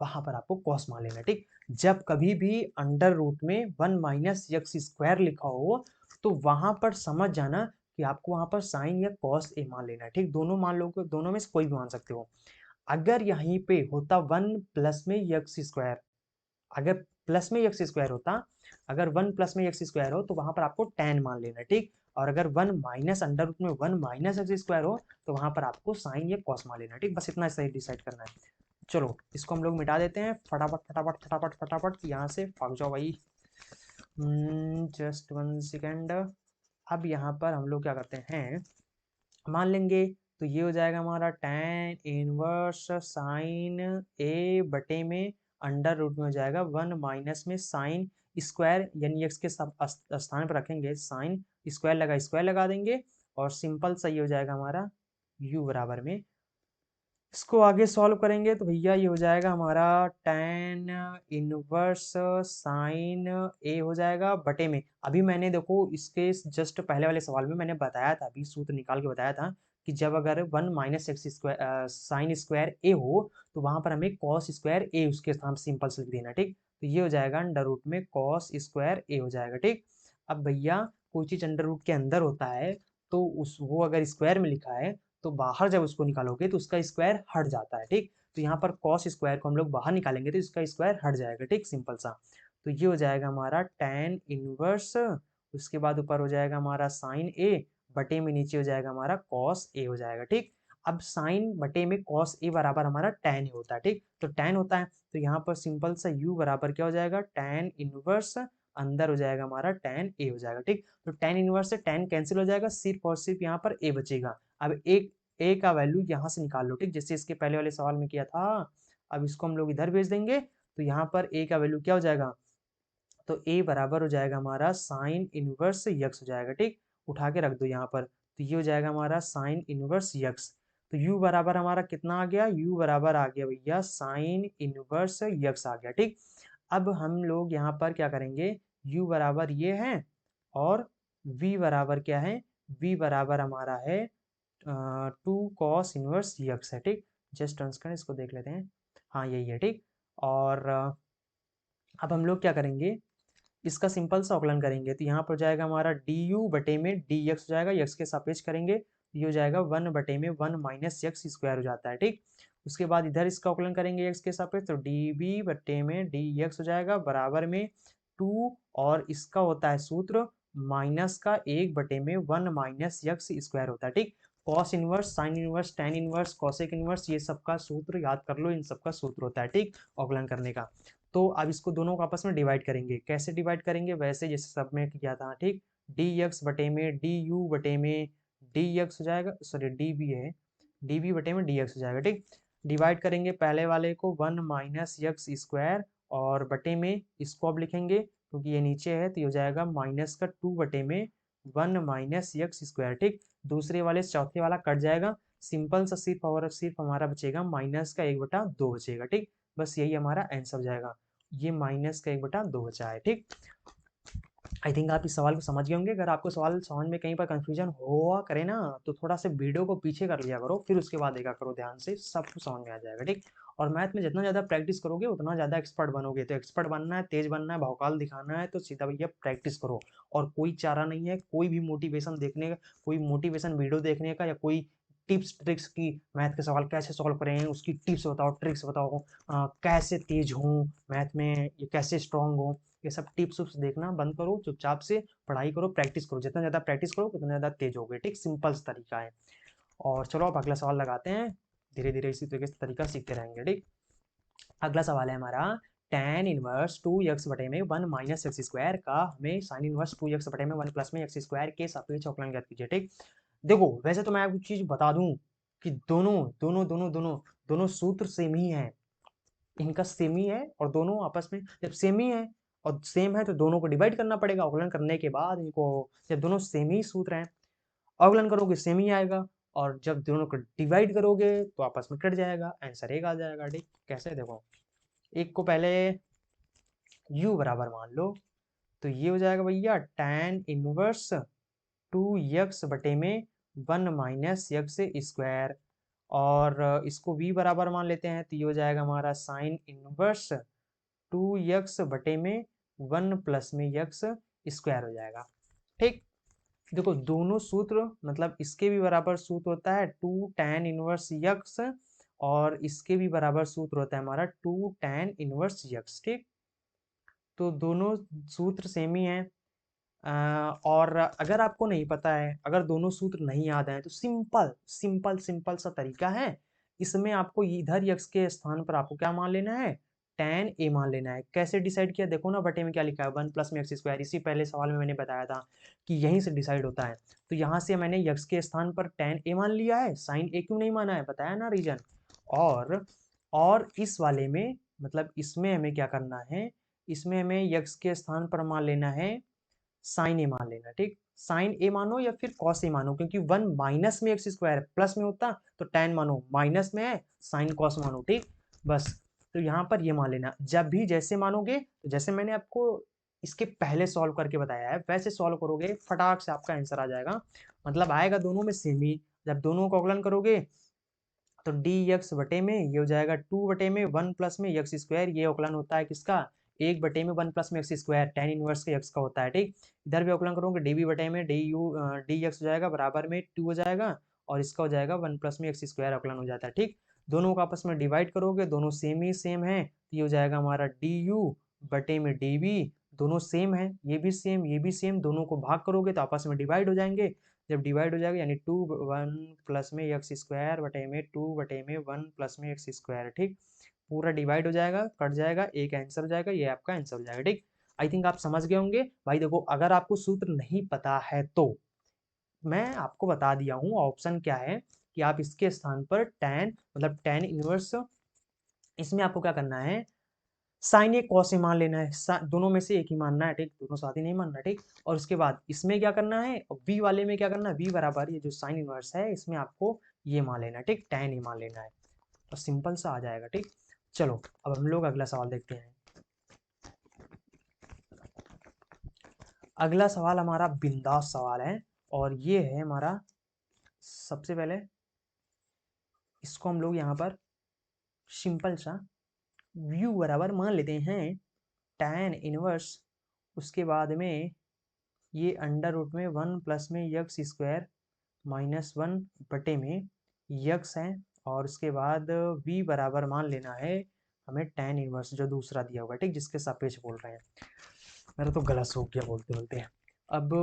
वहां पर आपको कॉस मान लेना है, ठीक। जब कभी भी अंडर रूट में 1 - यक्स स्क्वायर लिखा हो तो वहां पर समझ जाना कि आपको वहां पर साइन या कॉस ए मान लेना है, ठीक। दोनों मान लो, दोनों में से कोई भी मान सकते हो। अगर यहीं पे होता 1 प्लस में यक्स स्क्वायर, अगर प्लस में एक्स स्क्वायर होता, अगर 1 प्लस में एक्स स्क्वायर हो तो वहां पर आपको tan मान लेना, ठीक। और अगर 1 माइनस अंडर रूट में 1 माइनस एक्स स्क्वायर हो तो वहां पर आपको साइन या कॉस मान लेना, ठीक। बस इतना सही डिसाइड करना है। चलो इसको हम लोग मिटा देते हैं फटाफट फटाफट फटाफट फटाफट, यहाँ से भाग जाओ भाई। Just 1 second. अब यहाँ पर हम लोग क्या करते हैं, मान लेंगे। तो ये हो जाएगा हमारा tan इनवर्स साइन ए बटे में अंडर रूट में हो जाएगा 1 माइनस में साइन स्क्वायर, यानी एक्स के स्थान पर रखेंगे साइन, स्क्वायर लगा देंगे और सिंपल सा ये हो जाएगा हमारा u बराबर में। इसको आगे सॉल्व करेंगे तो भैया ये हो जाएगा हमारा tan इनवर्स साइन ए हो जाएगा बटे में। अभी मैंने देखो इसके जस्ट पहले वाले सवाल में मैंने बताया था, अभी सूत्र निकाल के बताया था कि जब अगर 1 minus x square sine square A हो तो वहां पर हमें कॉस स्क्वायर ए उसके स्थान सिंपल से लिख देना, ठीक। तो ये हो जाएगा अंडर रूट में कॉस स्क्वायर ए हो जाएगा, ठीक। अब भैया कोई चीज अंडर रूट के अंदर होता है तो उस वो अगर स्क्वायर में लिखा है तो बाहर जब उसको निकालोगे तो उसका स्क्वायर हट जाता है, ठीक। तो यहाँ पर कॉस स्क्वायर को हम लोग बाहर निकालेंगे तो इसका स्क्वायर हट जाएगा, ठीक, सिंपल सा। तो ये हो जाएगा हमारा tan इनवर्स, उसके बाद ऊपर हो जाएगा हमारा साइन ए बटे में नीचे हो जाएगा हमारा कॉस ए हो जाएगा, ठीक। अब साइन बटे में कॉस ए बराबर हमारा tan होता है, ठीक। तो tan होता है तो यहाँ पर सिंपल सा u बराबर क्या हो जाएगा, tan इनवर्स अंदर हो जाएगा हमारा tan ए हो जाएगा, ठीक। तो tan इनवर्स से tan कैंसिल हो जाएगा, सिर्फ और सिर्फ यहाँ पर a बचेगा। अब एक ए का वैल्यू यहाँ से निकाल लो, ठीक, जैसे इसके पहले वाले सवाल में किया था। अब इसको हम लोग इधर भेज देंगे तो यहाँ पर ए का वैल्यू क्या हो जाएगा, तो ए बराबर हो जाएगा हमारा साइन इनवर्स यक्स हो जाएगा, ठीक। उठा के रख दो यहाँ पर, तो ये हो जाएगा हमारा साइन इनवर्स यक्स। तो u बराबर हमारा कितना आ गया, u बराबर आ गया भैया साइन इनवर्स यक्स आ गया, ठीक। अब हम लोग यहाँ पर क्या करेंगे, u बराबर ये है और v बराबर क्या है, v बराबर हमारा है 2 cos इनवर्स यक्स है, ठीक। जस्ट ट्रांसकर इसको देख लेते हैं, हाँ यही है, ठीक। और अब हम लोग क्या करेंगे, इसका सिंपल सा अवकलन करेंगे तो यहाँ पर जाएगा हमारा डी यू बटे में डी एक्स हो जाएगा, यक्स के सापेक्ष करेंगे ये हो जाएगा 1 बटे में 1 माइनस यक्स स्क्वायर हो जाता है, ठीक। उसके बाद इधर इसका अवकलन करेंगे एक्स के सापेक्ष तो डी बी बटे में डी एक्स हो जाएगा बराबर में 2, और इसका होता है सूत्र माइनस का 1 बटे में 1 माइनस यक्स स्क्वायर होता है, ठीक। Cos inverse sine inverse tan inverse cosec inverse ये सबका सूत्र याद कर लो, इन सबका सूत्र होता है, ठीक, अवकलन करने का। तो अब इसको दोनों को आपस में डिवाइड करेंगे, कैसे डिवाइड करेंगे, वैसे जैसे सब में किया था, ठीक। डी एक्स बटे में डी यू बटे में डी एक्स हो जाएगा, सॉरी डी बी है, डी बी बटे में डी एक्स हो जाएगा, ठीक। डिवाइड करेंगे पहले वाले को 1 माइनस यक्स स्क्वायर और बटे में इसको अब लिखेंगे क्योंकि ये नीचे है तो ये हो जाएगा माइनस का 2 बटे में 1 माइनस यक्स स्क्वायर, ठीक। दूसरे वाले चौथे वाला कट जाएगा, सिंपल सा सिर्फ और सिर्फ हमारा बचेगा माइनस का 1/2 बचेगा, ठीक। बस यही हमारा आंसर हो जाएगा, ये माइनस का 1/2 बचा है, ठीक। आई थिंक आप इस सवाल को समझ गए होंगे। अगर आपको सवाल समझ में कहीं पर कंफ्यूजन हुआ करे ना तो थोड़ा सा वीडियो को पीछे कर लिया करो, फिर उसके बाद देखा करो ध्यान से, सब कुछ समझ में आ जाएगा, ठीक। और मैथ में जितना ज़्यादा प्रैक्टिस करोगे उतना ज़्यादा एक्सपर्ट बनोगे। तो एक्सपर्ट बनना है, तेज बनना है, भौकाल दिखाना है तो सीधा भैया प्रैक्टिस करो। और कोई चारा नहीं है, कोई भी मोटिवेशन देखने का, कोई मोटिवेशन वीडियो देखने का या कोई टिप्स ट्रिक्स की मैथ के सवाल कैसे सॉल्व करें उसकी टिप्स बताओ ट्रिक्स बताओ, कैसे तेज हूँ मैथ में, ये कैसे स्ट्रांग हो, ये सब टिप्स उप्स देखना बंद करो, चुपचाप से पढ़ाई करो, प्रैक्टिस करो। जितना ज़्यादा प्रैक्टिस करो उतना ज़्यादा तेज होगे, ठीक, सिंपल सा तरीका है। और चलो अब अगला सवाल लगाते हैं, धीरे धीरे इसी तरीके से तरीका सीखते रहेंगे, ठीक। अगला सवाल है हमारा tan इनवर्स 2x बटे में 1 माइनस एक्स स्क्वायर का हमें साइन इनवर्स 2x बटे में 1 प्लस में एक्स स्क्वायर के सापेक्ष अवकलन ज्ञात कीजिए, ठीक। देखो वैसे तो मैं आपको चीज बता दूं कि दोनों दोनों दोनों दोनों दोनों सूत्र सेम ही है, इनका सेम ही है, और दोनों आपस में जब सेम ही है और सेम है तो दोनों को डिवाइड करना पड़ेगा अवकलन करने के बाद इनको। जब दोनों सेम ही सूत्र हैं अवकलन करोगे सेम ही आएगा, और जब दोनों को डिवाइड करोगे तो आपस में कट जाएगा, आंसर एक आ जाएगा, ठीक। कैसे देखो, एक को पहले u बराबर मान लो तो ये हो जाएगा भैया tan इनवर्स 2x बटे में 1 माइनस यक्स स्क्वायर, और इसको v बराबर मान लेते हैं तो ये हो जाएगा हमारा साइन इनवर्स 2x बटे में 1 प्लस में यक्स स्क्वायर हो जाएगा, ठीक। देखो दोनों सूत्र मतलब इसके भी बराबर सूत्र होता है 2 tan इनवर्स यक्स, और इसके भी बराबर सूत्र होता है हमारा 2 tan इनवर्स यक्स, ठीक। तो दोनों सूत्र सेम ही हैं। और अगर आपको नहीं पता है, अगर दोनों सूत्र नहीं याद आए, तो सिंपल सा तरीका है। इसमें आपको इधर यक्स के स्थान पर आपको क्या मान लेना है, tan a मान लेना है। कैसे डिसाइड किया, देखो ना बटे में क्या लिखा है, 1 प्लस में एक्स स्क्वायर। इसी पहले सवाल में मैंने बताया था कि यहीं से डिसाइड होता है। तो यहाँ से मैंने यक्स के स्थान पर tan a मान लिया है, साइन a क्यों नहीं माना है, बताया ना रीजन। और इस वाले में, मतलब इसमें हमें क्या करना है, इसमें हमें यक्स के स्थान पर मान लेना है साइन ए मान लेना, ठीक। साइन ए मानो या फिर कॉस ए मानो, क्योंकि 1 माइनस में एक्स स्क्वायर है, प्लस में होता तो tan मानो, माइनस में है साइन कॉस मानो, ठीक। बस, तो यहाँ पर ये मान लेना। जब भी जैसे मानोगे, तो जैसे मैंने आपको इसके पहले सॉल्व करके बताया है, वैसे सॉल्व करोगे, फटाक से आपका आंसर आ जाएगा। मतलब आएगा दोनों में सेम ही। जब दोनों का अवकलन करोगे तो डी एक्स बटे में ये हो जाएगा 2 बटे में 1 प्लस में एक्स स्क्वायर। ये अवकलन होता है किसका, 1 बटे में 1 प्लस में एक्स स्क्वायर, tan इनवर्स के एक्स का होता है, ठीक। इधर भी अवकलन करोगे, डी बी बटे में डी एक्स हो जाएगा बराबर में 2 हो जाएगा, और इसका हो जाएगा 1 प्लस में एक्स स्क्वायर अवकलन हो जाता है, ठीक। दोनों को आपस में डिवाइड करोगे, दोनों सेम ही सेम है, तो ये हो जाएगा हमारा डी यू बटे में डी बी। दोनों सेम है, ये भी सेम ये भी सेम, दोनों को भाग करोगे तो आपस में डिवाइड हो जाएंगे। जब डिवाइड हो जाएगा यानी 2 1 प्लस में एक्स स्क्वायर बटे में 2 बटे में 1 प्लस में एक्स स्क्वायर, ठीक। पूरा डिवाइड हो जाएगा, कट जाएगा, एक आंसर हो जाएगा, ये आपका आंसर हो जाएगा, ठीक। आई थिंक आप समझ गए होंगे भाई। देखो, अगर आपको सूत्र नहीं पता है तो मैं आपको बता दिया हूँ ऑप्शन क्या है, कि आप इसके स्थान पर मतलब tan इनवर्स, इसमें आपको क्या करना है, साइन ए कॉस ए मान लेना है। दोनों में से एक ही मानना है, ठीक, दोनों साथ ही नहीं मानना, ठीक। और उसके बाद इसमें क्या करना है, वी वाले में क्या करना है, वी बराबर ये जो साइन इनवर्स है, इसमें आपको ये मान लेना है, ठीक, tan ए मान लेना है, तो सिंपल सा आ जाएगा, ठीक। चलो अब हम लोग अगला सवाल देखते हैं। अगला सवाल हमारा बिंदास सवाल है, और ये है हमारा, सबसे पहले इसको हम लोग यहाँ पर सिंपल सा व्यू बराबर मान लेते हैं tan इनवर्स, उसके बाद में ये अंडर रूट में 1 प्लस में यक्स स्क्वायर -1 बटे में यक्स है, और उसके बाद v बराबर मान लेना है हमें tan इनवर्स जो दूसरा दिया हुआ है, ठीक, जिसके सापेक्ष बोल रहे हैं। मेरा तो गला सूख गया बोलते बोलते। अब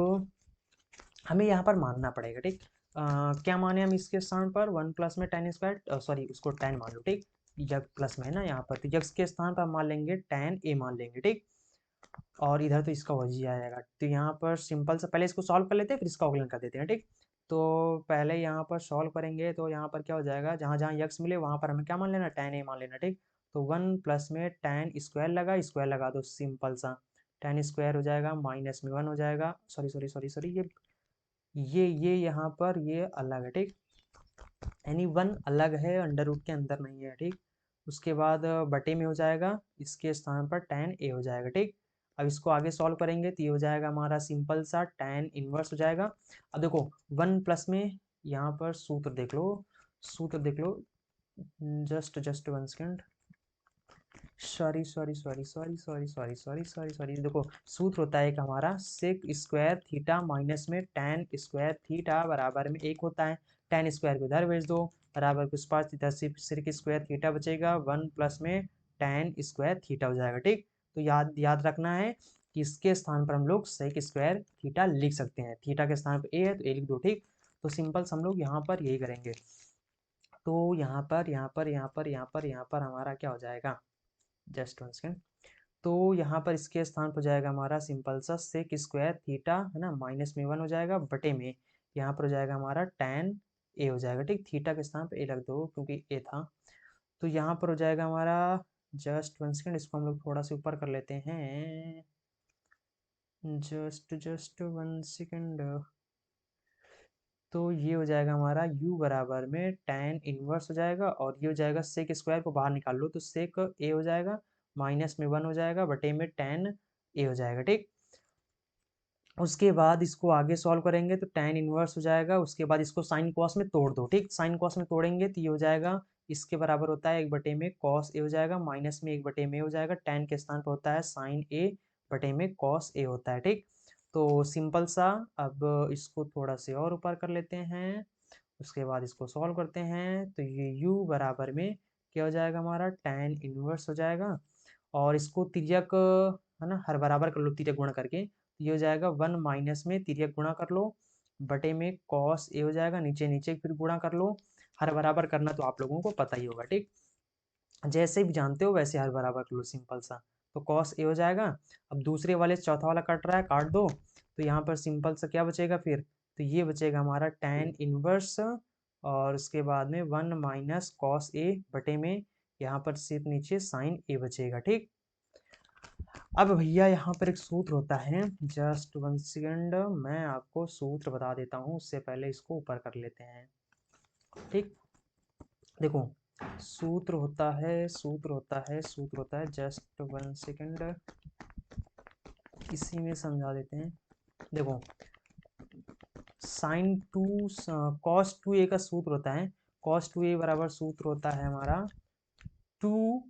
हमें यहाँ पर मानना पड़ेगा, ठीक। क्या माने हम इसके स्थान पर, 1 प्लस में tan स्क्वायर, सॉरी उसको tan मान लो, ठीक। यक्स प्लस में है ना यहाँ पर, तो यक्स के स्थान पर मान लेंगे tan a मान लेंगे, ठीक। और इधर तो इसका वही आ जाएगा, तो यहाँ पर सिंपल सा पहले इसको सॉल्व कर लेते हैं, फिर इसका अवकलन कर देते हैं, ठीक। तो पहले यहाँ पर सॉल्व करेंगे, तो यहाँ पर क्या हो जाएगा, जहाँ जहाँ यक्स मिले वहाँ पर हमें क्या मान लेना, tan a मान लेना, ठीक। तो 1 प्लस में tan स्क्वायर लगा दो, सिंपल सा tan स्क्वायर हो जाएगा, माइनस में 1 हो जाएगा, सॉरी सॉरी सॉरी सॉरी, ये यहाँ पर ये अलग है, ठीक, यानी 1 अलग है, अंडर रूट के अंदर नहीं है, ठीक। उसके बाद बटे में हो जाएगा, इसके स्थान पर tan a हो जाएगा, ठीक। अब इसको आगे सॉल्व करेंगे तो ये हो जाएगा हमारा सिंपल सा tan इनवर्स हो जाएगा। अब देखो 1 प्लस में, यहाँ पर सूत्र देख लो, सूत्र देख लो, जस्ट 1 सेकेंड, सॉरी, देखो सूत्र होता है कि हमारा सेक स्क्वायर थीटा माइनस में tan स्क्वायर थीटा बराबर में 1 होता है। tan स्क्वायर को इधर भेज दो, बराबर कुछ पास थीटा, सिर्फ स्क्वायर थीटा बचेगा, 1 प्लस में tan स्क्वायर थीटा हो जाएगा, ठीक। तो याद याद रखना है कि इसके स्थान पर हम लोग सेक स्क्वायर थीटा लिख सकते हैं, थीटा के स्थान पर a है तो a लिख दो, ठीक। तो सिंपल हम लोग यहाँ पर यही करेंगे। तो यहाँ पर हमारा क्या हो जाएगा, जस्ट 1 सेकेंड। तो यहाँ पर इसके स्थान पर जाएगा हमारा सिंपल सा सेक स्क्वायर थीटा, है ना, माइनस में 1 हो जाएगा, बटे में यहाँ पर हो जाएगा हमारा tan ए हो जाएगा, ठीक। थीटा के स्थान पर ए रख दो क्योंकि ए था। तो यहाँ पर हो जाएगा हमारा, जस्ट 1 सेकेंड, इसको हम लोग थोड़ा सा ऊपर कर लेते हैं, जस्ट 1 सेकेंड। तो ये हो जाएगा हमारा u बराबर में tan इनवर्स हो जाएगा, और ये हो जाएगा सेक स्क्वायर को बाहर निकाल लो तो सेक a हो जाएगा, माइनस में 1 हो जाएगा, बटे में tan a हो जाएगा, ठीक। उसके बाद इसको आगे सॉल्व करेंगे तो tan इनवर्स हो जाएगा, उसके बाद इसको साइन कॉस में तोड़ दो, ठीक। साइन कॉस में तोड़ेंगे तो ये हो जाएगा, इसके बराबर होता है 1 बटे में कॉस ए हो जाएगा, माइनस में 1 बटे में हो जाएगा, tan के स्थान पर होता है साइन ए बटे में कॉस ए होता है, ठीक। तो सिंपल सा, अब इसको थोड़ा से और ऊपर कर लेते हैं, उसके बाद इसको सॉल्व करते हैं, तो ये u बराबर में क्या हो जाएगा हमारा tan इनवर्स हो जाएगा, और इसको तिर्यक है ना, हर बराबर कर लो तिर्यक गुणा करके, तो ये हो जाएगा 1 माइनस में तिर्यक गुणा कर लो बटे में कॉस ए हो जाएगा, नीचे नीचे फिर गुणा कर लो, हर बराबर करना तो आप लोगों को पता ही होगा, ठीक। जैसे भी जानते हो वैसे हर बराबर कर लो, सिंपल सा। तो कॉस ए हो जाएगा। अब दूसरे वाले से चौथा वाला कट रहा है, काट दो, तो यहाँ पर सिंपल सा क्या बचेगा फिर, तो ये बचेगा हमारा tan इनवर्स, और उसके बाद में 1 माइनस कॉस ए बटे में यहाँ पर सिर्फ नीचे साइन ए बचेगा, ठीक। अब भैया यहाँ पर एक सूत्र होता है, जस्ट 1 सेकेंड, मैं आपको सूत्र बता देता हूँ, उससे पहले इसको ऊपर कर लेते हैं, ठीक। देखो सूत्र होता है, जस्ट 1 सेकेंड, इसी में समझा देते हैं। देखो साइन टू कॉस टू ए का सूत्र होता है, कॉस टू ए बराबर सूत्र होता है हमारा 2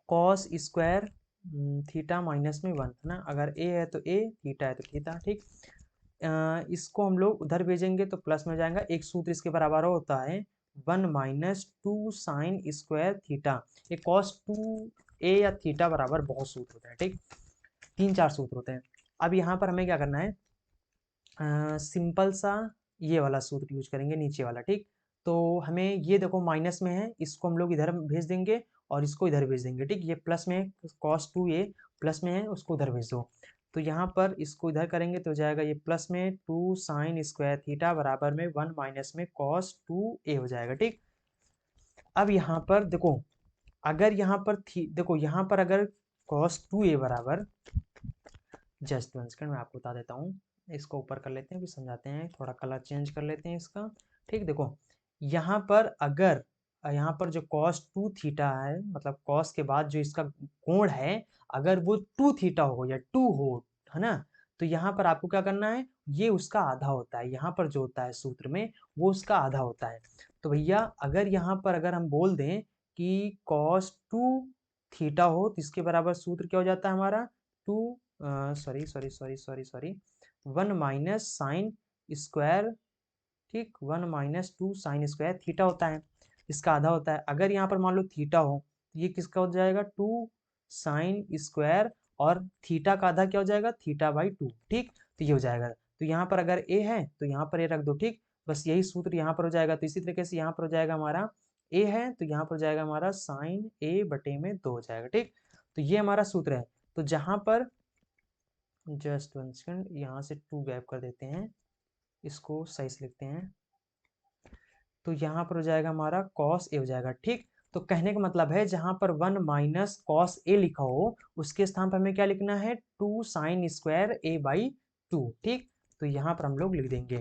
कॉस स्क्वायर थीटा माइनस में 1, है ना। अगर ए है तो ए, थीटा है तो थीटा, ठीक। इसको हम लोग उधर भेजेंगे तो प्लस में जाएगा, एक सूत्र इसके बराबर होता है 1 माइनस 2 साइन स्क्वायर थीटा। ये कॉस टू ए या थीटा बराबर बहुत सूत्र होता है, ठीक, 3-4 सूत्र होते हैं। अब यहाँ पर हमें क्या करना है, सिंपल सा ये वाला सूत्र यूज करेंगे, नीचे वाला, ठीक। तो हमें ये देखो माइनस में है, इसको हम लोग इधर भेज देंगे और इसको इधर भेज देंगे, ठीक। ये प्लस में है, कॉस टू ए प्लस में है, उसको उधर भेज दो। तो यहाँ पर इसको इधर करेंगे तो जाएगा ये प्लस में 2 साइन स्क्वायर थीटा बराबर में 1 माइनस में कॉस टू ए हो जाएगा, ठीक। अब यहाँ पर देखो, अगर यहाँ पर देखो यहाँ पर अगर कॉस टू ए बराबर, जस्ट 1 सेकंड मैं आपको बता देता हूँ, इसको ऊपर कर लेते हैं फिर समझाते हैं, थोड़ा कलर चेंज कर लेते हैं इसका, ठीक। देखो यहाँ पर अगर यहाँ पर जो cos 2 थीटा है, मतलब cos के बाद जो इसका कोण है, अगर वो 2 थीटा हो या 2 हो, है ना, तो यहाँ पर आपको क्या करना है, ये उसका आधा होता है, यहाँ पर जो होता है सूत्र में वो उसका आधा होता है। तो भैया अगर यहाँ पर अगर हम बोल दें कि cos 2 थीटा हो तो इसके बराबर सूत्र क्या हो जाता है हमारा, 2 सॉरी 1 माइनस साइन स्क्वायर, ठीक, 1 माइनस 2 साइन स्क्वायर थीटा होता है, इसका आधा होता है। अगर यहाँ पर मान लो थीटा हो तो ये किसका हो जाएगा, 2 साइन स्क्वायर, और थीटा का आधा क्या हो जाएगा, थीटा बाई 2, ठीक। तो ये हो जाएगा, तो यहाँ पर अगर ए है तो यहाँ पर ए रख दो, ठीक। बस यही सूत्र यहाँ पर हो जाएगा। तो इसी तरीके से यहाँ पर हो जाएगा हमारा ए है तो यहाँ पर हो जाएगा हमारा साइन ए बटे में 2 हो जाएगा, ठीक। तो ये हमारा सूत्र है। तो जहाँ पर जस्ट 1 सेकंड, यहाँ से 2 गैप कर देते हैं, इसको सही से लिखते हैं, तो यहाँ पर हो जाएगा हमारा कॉस ए हो जाएगा, ठीक। तो कहने का मतलब है जहाँ पर 1 माइनस कॉस ए लिखा हो उसके स्थान पर हमें क्या लिखना है, 2 साइन स्क्वायर ए बाई 2, ठीक। तो यहाँ पर हम लोग लिख देंगे,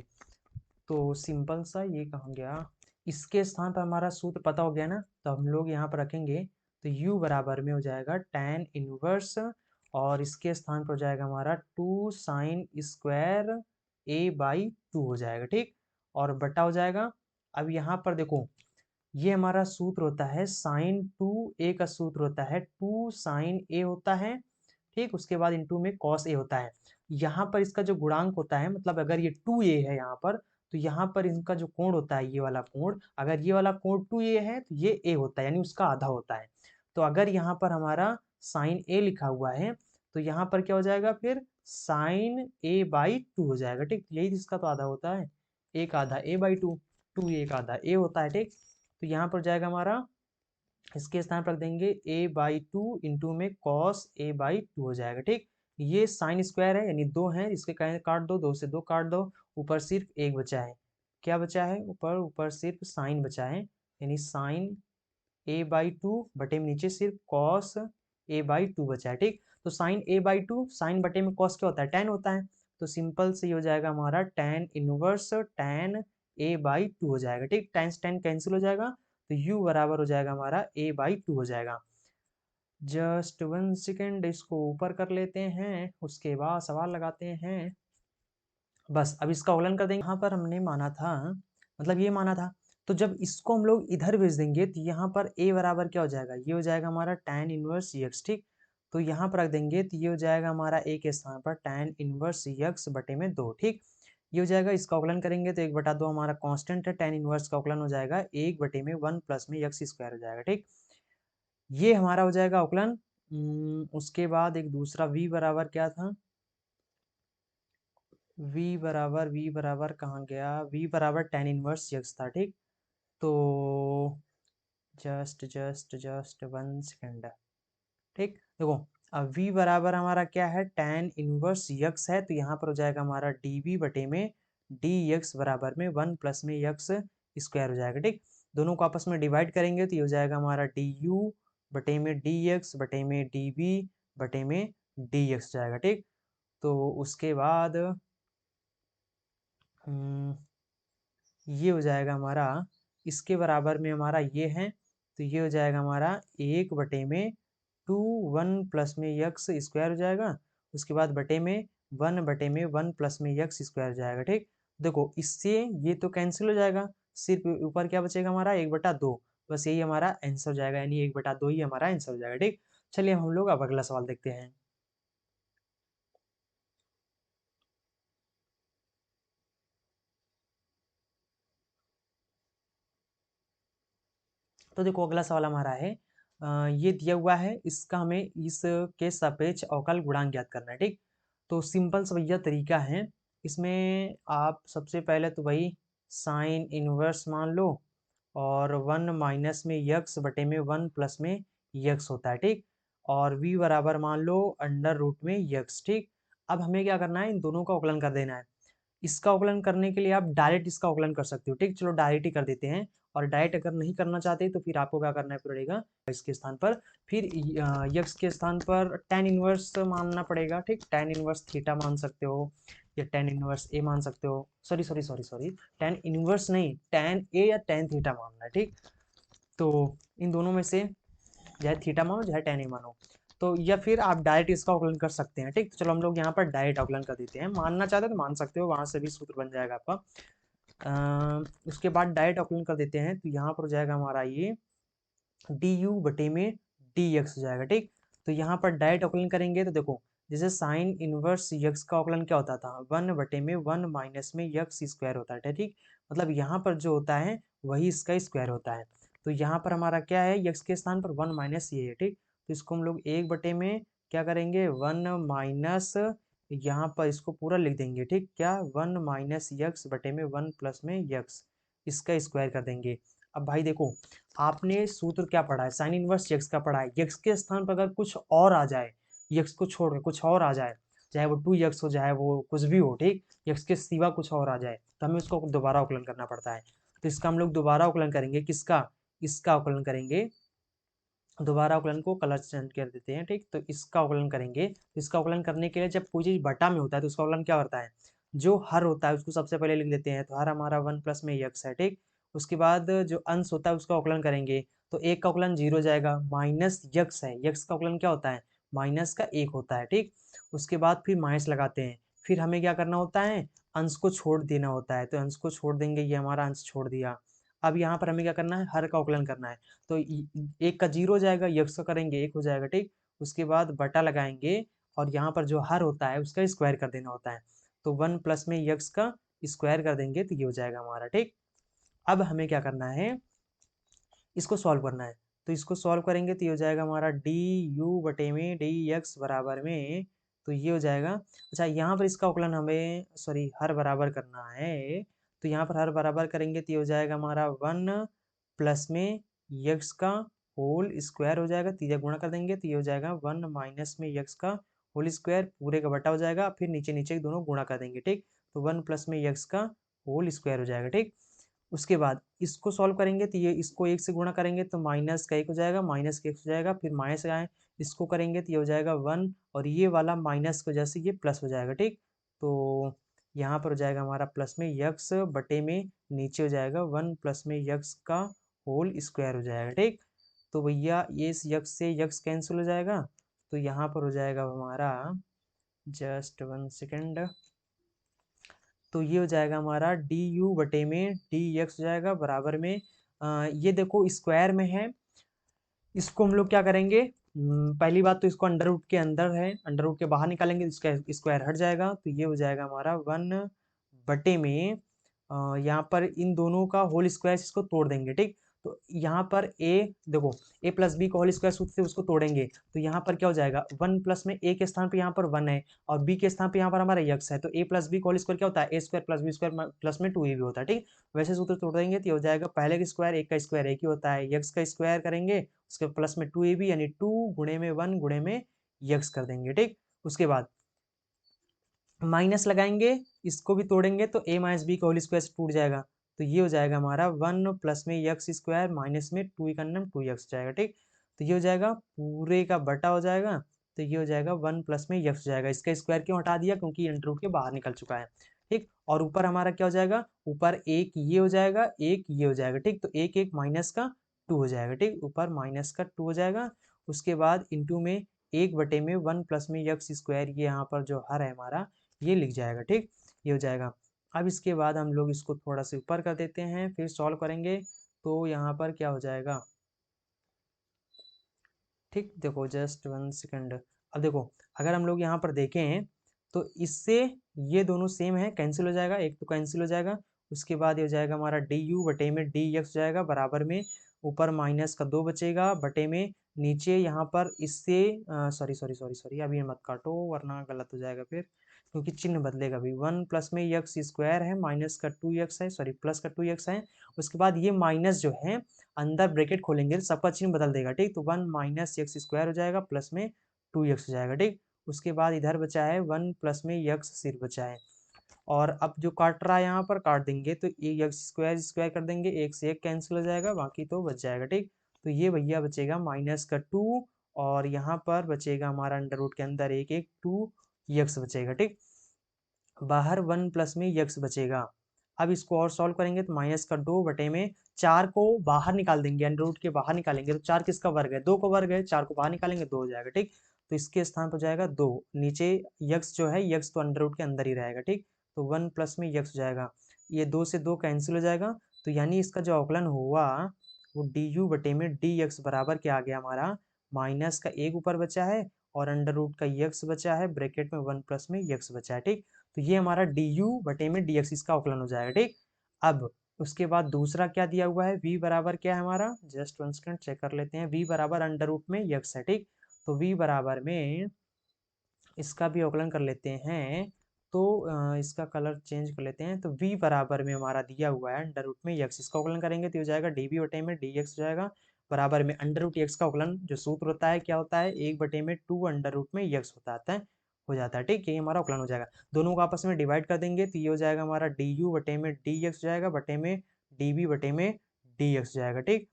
तो सिंपल सा ये कहा गया, इसके स्थान पर हमारा सूत्र पता हो गया ना, तो हम लोग यहाँ पर रखेंगे, तो u बराबर में हो जाएगा tan इनवर्स, और इसके स्थान पर हो जाएगा हमारा 2 साइन स्क्वायर ए बाई 2 हो जाएगा, ठीक, और बटा हो जाएगा। अब यहाँ पर देखो ये हमारा सूत्र होता है साइन 2a का सूत्र होता है 2 साइन ए होता है, ठीक, उसके बाद इंटू में कॉस ए होता है। यहाँ पर इसका जो गुणांक होता है, मतलब अगर ये 2a है यहाँ पर, तो यहाँ पर इनका जो कोण होता है, ये वाला कोण, अगर ये वाला कोण 2a है तो ये a होता है, यानी उसका आधा होता है। तो अगर यहाँ पर हमारा साइन a लिखा हुआ है तो यहाँ पर क्या हो जाएगा फिर साइन a बाई 2 हो जाएगा, ठीक। यही इसका तो आधा होता है, एक आधा a बाई 2, 2a का आधा a होता है, ठीक। तो यहाँ पर जाएगा हमारा, इसके स्थान पर रख देंगे a बाई 2 इंटू में कॉस a बाई 2 हो जाएगा, ठीक। ये साइन स्क्वायर है यानी 2 है, इसके काट दो, 2 से 2 काट दो, ऊपर सिर्फ एक बचा है, क्या बचा है, ऊपर ऊपर सिर्फ साइन बचा है, यानी साइन a बाई 2 बटे में नीचे सिर्फ कॉस a बाई 2 बचा है, ठीक। तो साइन a बाई 2, साइन बटे में कॉस क्या होता है, tan होता है, तो सिंपल से ये हो जाएगा हमारा tan inverse tan a by 2 हो जाएगा, ठीक। tan कैंसिल हो जाएगा, तो u बराबर हो जाएगा हमारा a बाई 2 हो जाएगा। जस्ट 1 सेकेंड, इसको ऊपर कर लेते हैं, उसके बाद सवाल लगाते हैं। बस अब इसका अवकलन कर देंगे। यहाँ पर हमने माना था, मतलब ये माना था, तो जब इसको हम लोग इधर भेज देंगे तो यहाँ पर a बराबर क्या हो जाएगा, ये हो जाएगा हमारा tan इनवर्स x, ठीक। तो यहाँ पर रख देंगे तो ये हो जाएगा हमारा a के स्थान पर tan इनवर्स x बटे में 2, ठीक। ये हो जाएगा, इसका अवकलन करेंगे तो 1/2 हमारा कांस्टेंट है, tan इनवर्स का अवकलन हो जाएगा 1 बटे में 1 प्लस में x स्क्वायर हो जाएगा, ठीक। ये हमारा हो जाएगा अवकलन। उसके बाद एक दूसरा v बराबर क्या था, v बराबर कहाँ गया, v बराबर टेन इनवर्स यक्स था, ठीक। तो जस्ट जस्ट जस्ट 1 सेकेंड, ठीक। देखो अब v बराबर हमारा क्या है, टेन इनवर्स यक्स है, तो यहाँ पर हो जाएगा हमारा डी वी बटे में डी यक्स बराबर में 1 प्लस में यक्स स्क्वायर हो जाएगा, ठीक। दोनों को आपस में डिवाइड करेंगे तो ये हो जाएगा हमारा डी यू बटे में डी एक्स बटे में डी वी बटे में डी एक्स हो जाएगा, ठीक। तो उसके बाद हम्म, ये हो जाएगा हमारा, इसके बराबर में हमारा ये है, तो ये हो जाएगा हमारा 1/2 1 प्लस में यक्स स्क्वायर हो जाएगा। उसके बाद बटे में 1 प्लस में यक्स स्क्वायर हो जाएगा, ठीक। देखो इससे ये तो कैंसिल हो जाएगा, सिर्फ ऊपर क्या बचेगा हमारा 1/2, बस यही हमारा आंसर हो जाएगा, यानी 1/2 ही हमारा आंसर हो जाएगा, ठीक। चलिए हम लोग अब अगला सवाल देखते हैं। तो देखो अगला सवाल हमारा है, ये दिया हुआ है, इसका हमें इसके सापेक्ष अवकल गुणांक ज्ञात करना है, ठीक। तो सिंपल सा भैया तरीका है, इसमें आप सबसे पहले तो वही साइन इनवर्स मान लो, और 1 माइनस में यक्स बटे में 1 प्लस में यक्स होता है, ठीक। और v बराबर मान लो अंडर रूट में यक्स, ठीक। अब हमें क्या करना है, इन दोनों का अवकलन कर देना है। इसका अवकलन करने के लिए आप डायरेक्ट इसका अवकलन कर सकते हो, ठीक। चलो डायरेक्ट ही कर देते हैं। और डायरेक्ट अगर नहीं करना चाहते तो फिर आपको क्या करना पड़ेगा, इसके स्थान पर फिर यक्स के स्थान पर टेन इनवर्स मानना पड़ेगा, ठीक। टेन इनवर्स थीटा मान सकते हो, या टेन इनवर्स ए मान सकते हो, sorry sorry sorry sorry, tan inverse नहीं, टेन ए या टेन थीटा मानना है, ठीक। तो इन दोनों में से चाहे थीटा मानो चाहे टेन ए मानो, तो या फिर आप डायरेक्ट इसका अवकलन कर सकते हैं, ठीक। तो चलो हम लोग यहाँ पर डायरेक्ट अवकलन कर देते हैं, मानना चाहते हो तो मान सकते हो, वहां से भी सूत्र बन जाएगा आपका। उसके बाद डायरेक्ट अवकलन कर देते हैं, तो यहाँ पर हो जाएगा हमारा ये डी यू बटे में डी एक्स हो जाएगा, ठीक। तो यहाँ पर डायरेक्ट अवकलन करेंगे तो देखो, जैसे साइन इनवर्स यक्स का अवकलन क्या होता था, 1/1 माइनस में यक्स स्क्वायर होता है, ठीक। मतलब यहाँ पर जो होता है वही इसका स्क्वायर होता है। तो यहाँ पर हमारा क्या है, यक्स के स्थान पर 1 माइनस ये है, ठीक। तो इसको हम लोग 1/में क्या करेंगे, 1 माइनस, यहाँ पर इसको पूरा लिख देंगे, ठीक। क्या 1 माइनस यक्स बटे में 1 प्लस में यक्स, इसका स्क्वायर कर देंगे। अब भाई देखो, आपने सूत्र क्या पढ़ा है, साइन इनवर्स यक्स का पढ़ा है, यक्स के स्थान पर अगर कुछ और आ जाए, यक्स को छोड़ के कुछ और आ जाए, चाहे वो 2 यक्स हो, चाहे वो कुछ भी हो, ठीक। यक्स के सिवा कुछ और आ जाए तो हमें उसको दोबारा अवकलन करना पड़ता है। तो इसका हम लोग दोबारा अवकलन करेंगे, किसका, इसका अवकलन करेंगे। दोबारा अवकलन को कलर चेंज कर देते हैं, ठीक। तो इसका अवकलन करेंगे, तो इसका अवकलन करने के लिए जब कोई चीज बटा में होता है तो उसका अवकलन क्या करता है, जो हर होता है उसको सबसे पहले लिख लेते हैं, तो हर हमारा 1 प्लस में यक्स है, ठीक। उसके बाद जो अंश होता है उसका अवकलन करेंगे, तो एक का अवकलन 0 जाएगा, माइनस यक्स है, यक्स का अवकलन क्या होता है, माइनस का 1 होता है, ठीक। उसके बाद फिर माइनस लगाते हैं, फिर हमें क्या करना होता है, अंश को छोड़ देना होता है, तो अंश को छोड़ देंगे, ये हमारा अंश छोड़ दिया। अब यहाँ पर हमें क्या करना है, हर का अवकलन करना है, तो एक का 0 हो जाएगा, यक्स का करेंगे 1 हो जाएगा, ठीक। उसके बाद बटा लगाएंगे, और यहाँ पर जो हर होता है उसका स्क्वायर कर देना होता है, तो 1 प्लस में यक्स का स्क्वायर कर देंगे तो ये हो जाएगा हमारा, ठीक। अब हमें क्या करना है, इसको सॉल्व करना है, तो इसको सॉल्व करेंगे तो ये हो जाएगा हमारा डी यू बटे में डी एक्स बराबर में, तो ये हो जाएगा। अच्छा यहाँ पर इसका अवकलन हमें, सॉरी, हर बराबर करना है, तो यहाँ पर हर बराबर करेंगे तो ये हो जाएगा हमारा 1 प्लस में यक्स का होल स्क्वायर हो जाएगा, तीजा गुणा कर देंगे तो ये हो जाएगा 1 माइनस में यक्स का होल स्क्वायर, पूरे का बटा हो जाएगा, फिर नीचे नीचे दोनों गुणा कर देंगे, ठीक। तो 1 प्लस में यक्स का होल स्क्वायर हो जाएगा, ठीक। उसके बाद इसको सॉल्व करेंगे तो ये इसको 1 से गुणा करेंगे तो माइनस का 1 हो जाएगा, माइनस का 1 हो जाएगा, फिर माइनस आए इसको करेंगे तो ये हो जाएगा 1, और ये वाला माइनस की वजह से ये प्लस हो जाएगा, ठीक। तो यहाँ पर हो जाएगा हमारा प्लस में यक्स बटे में नीचे हो जाएगा 1 प्लस में यक्स का होल स्क्वायर हो जाएगा, ठीक। तो भैया ये इस यक्स से यक्स कैंसिल हो जाएगा, तो यहाँ पर हो जाएगा हमारा, जस्ट 1 सेकेंड, तो ये हो जाएगा हमारा डी यू बटे में डी एक्स हो जाएगा बराबर में, ये देखो स्क्वायर में है, इसको हम लोग क्या करेंगे, पहली बात तो इसको अंडर रूट के अंदर है, अंडर रूट के बाहर निकालेंगे तो इसका स्क्वायर हट जाएगा, तो ये हो जाएगा हमारा 1 बटे में, यहाँ पर इन दोनों का होल स्क्वायर इसको तोड़ देंगे, ठीक। तो यहाँ पर ए देखो, ए प्लस बी का होल स्क्वायर सूत्र से उसको तोड़ेंगे तो यहाँ पर क्या हो जाएगा, 1 प्लस में ए के स्थान पे यहाँ पर 1 है और बी के स्थान पे यहाँ पर हमारा यक्स है, तो ए प्लस बी का होल स्क्वायर क्या होता है, A square plus B square plus में 2 ए बी होता है। ठीक, वैसे सूत्र तोड़ देंगे तो ये हो जाएगा, पहले का स्क्वायर एक का स्क्वायर एक ही होता है, यक्स का स्क्वायर करेंगे उसके प्लस में 2 ए बी यानी 2 गुणे में 1 गुणे में यक्स कर देंगे। ठीक, उसके बाद माइनस लगाएंगे, इसको भी तोड़ेंगे तो a माइनस बी का होल स्क्वायर से टूट जाएगा, तो ये हो जाएगा हमारा 1 प्लस में यक्स स्क्वायर माइनस में 2 का नाम 2 यक्स जाएगा। ठीक, तो ये हो जाएगा पूरे का बटा हो जाएगा, तो ये हो जाएगा 1 प्लस में यक्स जाएगा, इसका स्क्वायर क्यों हटा दिया, क्योंकि अंडर रूट के बाहर निकल चुका है। ठीक, और ऊपर हमारा क्या हो जाएगा, ऊपर एक ये हो जाएगा एक ये हो जाएगा। ठीक, तो एक एक माइनस का 2 हो जाएगा। ठीक, ऊपर माइनस का 2 हो जाएगा, उसके बाद इंटू में 1/में 1 प्लस में यक्स स्क्वायर, ये यहाँ पर जो हर है हमारा ये लिख जाएगा। ठीक, ये हो जाएगा। अब इसके बाद हम लोग इसको थोड़ा सा ऊपर कर देते हैं, फिर सॉल्व करेंगे तो यहाँ पर क्या हो जाएगा। ठीक, देखो जस्ट 1 सेकंड। अब देखो अगर हम लोग यहाँ पर देखें तो इससे ये दोनों सेम है, कैंसिल हो जाएगा, एक तो कैंसिल हो जाएगा। उसके बाद ये हो जाएगा हमारा डी यू बटे में डी एक्स जाएगा बराबर में, ऊपर माइनस का 2 बचेगा बटे में नीचे यहाँ पर इससे सॉरी सॉरी सॉरी सॉरी अभी मत काटो वरना गलत हो जाएगा फिर, क्योंकि चिन्ह बदलेगा अभी। 1 प्लस में यक्स स्क्वायर है माइनस का 2 यक्स है, सॉरी प्लस का 2 यक्स है। उसके बाद ये माइनस जो है अंदर ब्रैकेट खोलेंगे तो सबका चिन्ह बदल देगा। ठीक, तो 1 माइनस यक्स स्क्वायर हो जाएगा प्लस में 2 यक्स हो जाएगा। ठीक, उसके बाद इधर बचा है 1 प्लस में यक्स सिर्फ बचा है, और अब जो काट रहा है यहाँ पर काट देंगे तो ये यक्स स्क्वायर स्क्वायर कर देंगे, एक से एक कैंसिल हो जाएगा, बाकी तो बच जाएगा। ठीक, तो ये भैया बचेगा माइनस का 2 और यहाँ पर बचेगा हमारा अंडर रूट के अंदर एक एक 2 यक्स बचेगा। ठीक, बाहर 1 प्लस में यक्स बचेगा। अब इसको और सॉल्व करेंगे तो माइनस का 2 बटे में 4 को बाहर निकाल देंगे, अंडर रूट के बाहर निकालेंगे तो 4 किसका वर्ग है, 2 का वर्ग है, 4 को बाहर निकालेंगे 2 हो जाएगा। ठीक, तो इसके स्थान पर जाएगा 2, नीचे यक्स जो है यक्स तो अंडर रूट के अंदर ही रहेगा। ठीक, तो 1 प्लस में यक्स हो जाएगा, ये 2 से 2 कैंसिल हो जाएगा, तो यानी इसका जो अवकलन हुआ वो डी यू बटे में डी एक्स बराबर क्या आ गया हमारा, माइनस का एक ऊपर बचा है और अंडर रूट का यक्स बचा है, ब्रैकेट में 1 प्लस में यक्स बचा है। ठीक, तो ये हमारा डी यू बटे में डी एक्स इसका अवकलन हो जाएगा। ठीक, अब उसके बाद दूसरा क्या दिया हुआ है, v बराबर क्या है हमारा, जस्ट 1 सेकंड चेक कर लेते हैं, v बराबर अंडर रूट में यक्स है। ठीक, तो v बराबर में इसका भी अवकलन कर लेते हैं, तो इसका कलर चेंज कर लेते हैं, तो v बराबर में हमारा दिया हुआ है अंडर रूट में यक्स, इसका अवकलन करेंगे तो हो जाएगा डी बी बटे में डी एक्स हो जाएगा बराबर में अंडर रूट एक्स का अवकलन जो सूत्र होता है क्या होता है, 1/2 अंडर रूट में यक्स होता है हो जाता है। ठीक, ये हमारा अवकलन हो जाएगा, दोनों को आपस में डिवाइड कर देंगे तो ये हो जाएगा हमारा डी यू बटे में डी एक्स हो जाएगा बटे में डी बी बटे में डी एक्स हो जाएगा। ठीक,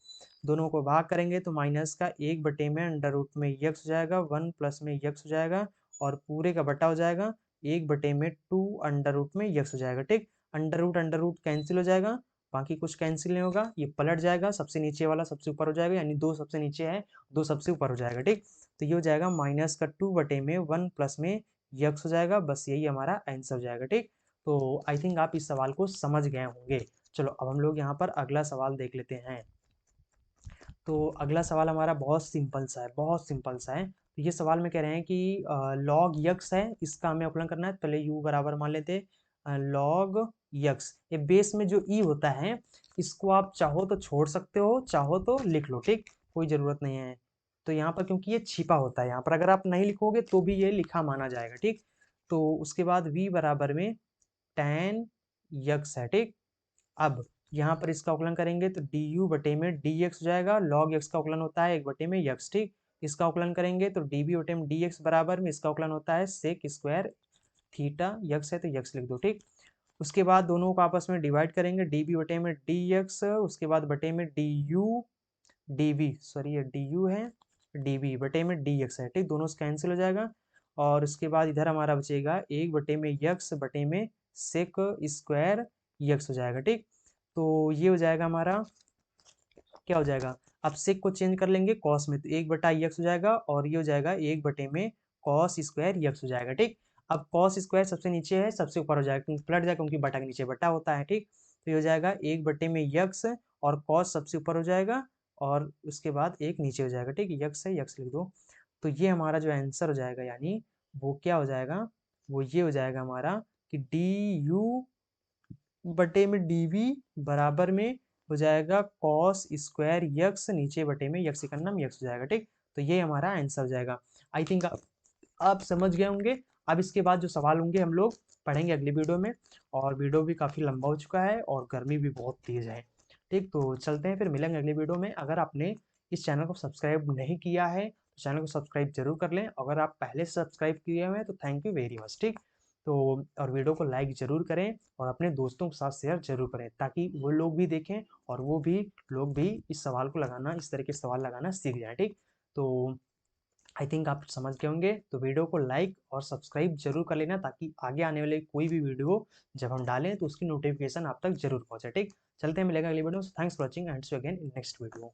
दोनों को भाग करेंगे तो माइनस का 1 बटे में अंडर रूट में यक्स हो जाएगा, 1 प्लस में यक्स हो जाएगा और पूरे का बटा हो जाएगा 1/2 अंडर रूट में यक्स हो जाएगा। ठीक, अंडर रूट कैंसिल हो जाएगा, बाकी कुछ कैंसिल नहीं होगा, ये पलट जाएगा, सबसे नीचे वाला सबसे ऊपर हो जाएगा, यानी 2 सबसे नीचे है 2 सबसे ऊपर हो जाएगा। ठीक, तो ये हो जाएगा माइनस का 2 बटे में 1 प्लस में यक्स हो जाएगा, बस यही हमारा आंसर हो जाएगा। ठीक, तो आई थिंक आप इस सवाल को समझ गए होंगे। चलो अब हम लोग यहाँ पर अगला सवाल देख लेते हैं। तो अगला सवाल हमारा बहुत सिंपल सा है, बहुत सिंपल सा है। तो ये सवाल में कह रहे हैं कि लॉग यक्स है, इसका हमें अवकलन करना है, पहले यू बराबर मान लेते लॉग यक्स, ये बेस में जो ई होता है इसको आप चाहो तो छोड़ सकते हो चाहो तो लिख लो। ठीक, कोई ज़रूरत नहीं है, तो यहाँ पर क्योंकि ये छिपा होता है यहाँ पर अगर आप नहीं लिखोगे तो भी ये लिखा माना जाएगा। ठीक, तो उसके बाद v बराबर में tan यक्स है। ठीक, अब यहाँ पर इसका अवकलन करेंगे तो डी यू बटे में डी एक्स हो जाएगा, लॉग एक्स का अवकलन होता है 1 बटे में यक्स। ठीक, इसका अवकलन करेंगे तो डी बी बटे में डी एक्स बराबर में इसका अवकलन होता है सेक स्क्वायर थीटा, यक्स है तो यक्स लिख दो। ठीक, उसके बाद दोनों को आपस में डिवाइड करेंगे, डी बी बटे में डी एक्स उसके बाद बटे में d u d v, sorry ये डी यू है डी बी बटे में डी एक्स है। ठीक, दोनों से कैंसिल हो जाएगा और उसके बाद इधर हमारा बचेगा 1 बटे में यक्स बटे में सेक स्क्वायर यक्स हो जाएगा। ठीक, तो ये हो जाएगा हमारा क्या हो जाएगा, अब सेक को चेंज कर लेंगे कॉस में तो 1/x हो जाएगा और ये हो जाएगा 1 में कॉस स्क्वायर यक्स हो जाएगा। ठीक, अब कॉस स्क्वायर सबसे नीचे है सबसे ऊपर हो जाएगा क्योंकि पलट जाएगा क्योंकि बटा के नीचे बटा होता है। ठीक, तो ये हो जाएगा 1 में यक्स और कॉस सबसे ऊपर हो जाएगा और उसके बाद एक नीचे हो जाएगा। ठीक, यक्स है यक्स लिख दो, तो ये हमारा जो आंसर हो जाएगा यानी वो क्या हो जाएगा, वो ये हो जाएगा हमारा कि डी यू बटे में डी वी बराबर में हो जाएगा कॉस स्क्वायर यक्स नीचे बटे में यक्स का नाम यक्स हो जाएगा। ठीक, तो ये हमारा आंसर हो जाएगा। आई थिंक आप समझ गए होंगे। अब इसके बाद जो सवाल होंगे हम लोग पढ़ेंगे अगली वीडियो में, और वीडियो भी काफ़ी लंबा हो चुका है और गर्मी भी बहुत तेज़ है। ठीक, तो चलते हैं, फिर मिलेंगे अगली वीडियो में। अगर आपने इस चैनल को सब्सक्राइब नहीं किया है तो चैनल को सब्सक्राइब जरूर कर लें। अगर आप पहले से सब्सक्राइब किए हुए हैं तो थैंक यू वेरी मच। ठीक, तो और वीडियो को लाइक ज़रूर करें और अपने दोस्तों के साथ शेयर जरूर करें, ताकि वो लोग भी देखें और वो भी लोग भी इस सवाल को लगाना, इस तरह के सवाल लगाना सीख जाए। ठीक, तो आई थिंक आप समझ गए होंगे। तो वीडियो को लाइक और सब्सक्राइब जरूर कर लेना, ताकि आगे आने वाले कोई भी वीडियो जब हम डालें तो उसकी नोटिफिकेशन आप तक जरूर पहुंचे। ठीक, चलते हैं, मिलेगा अगली video. Thanks for watching and see you again in next video.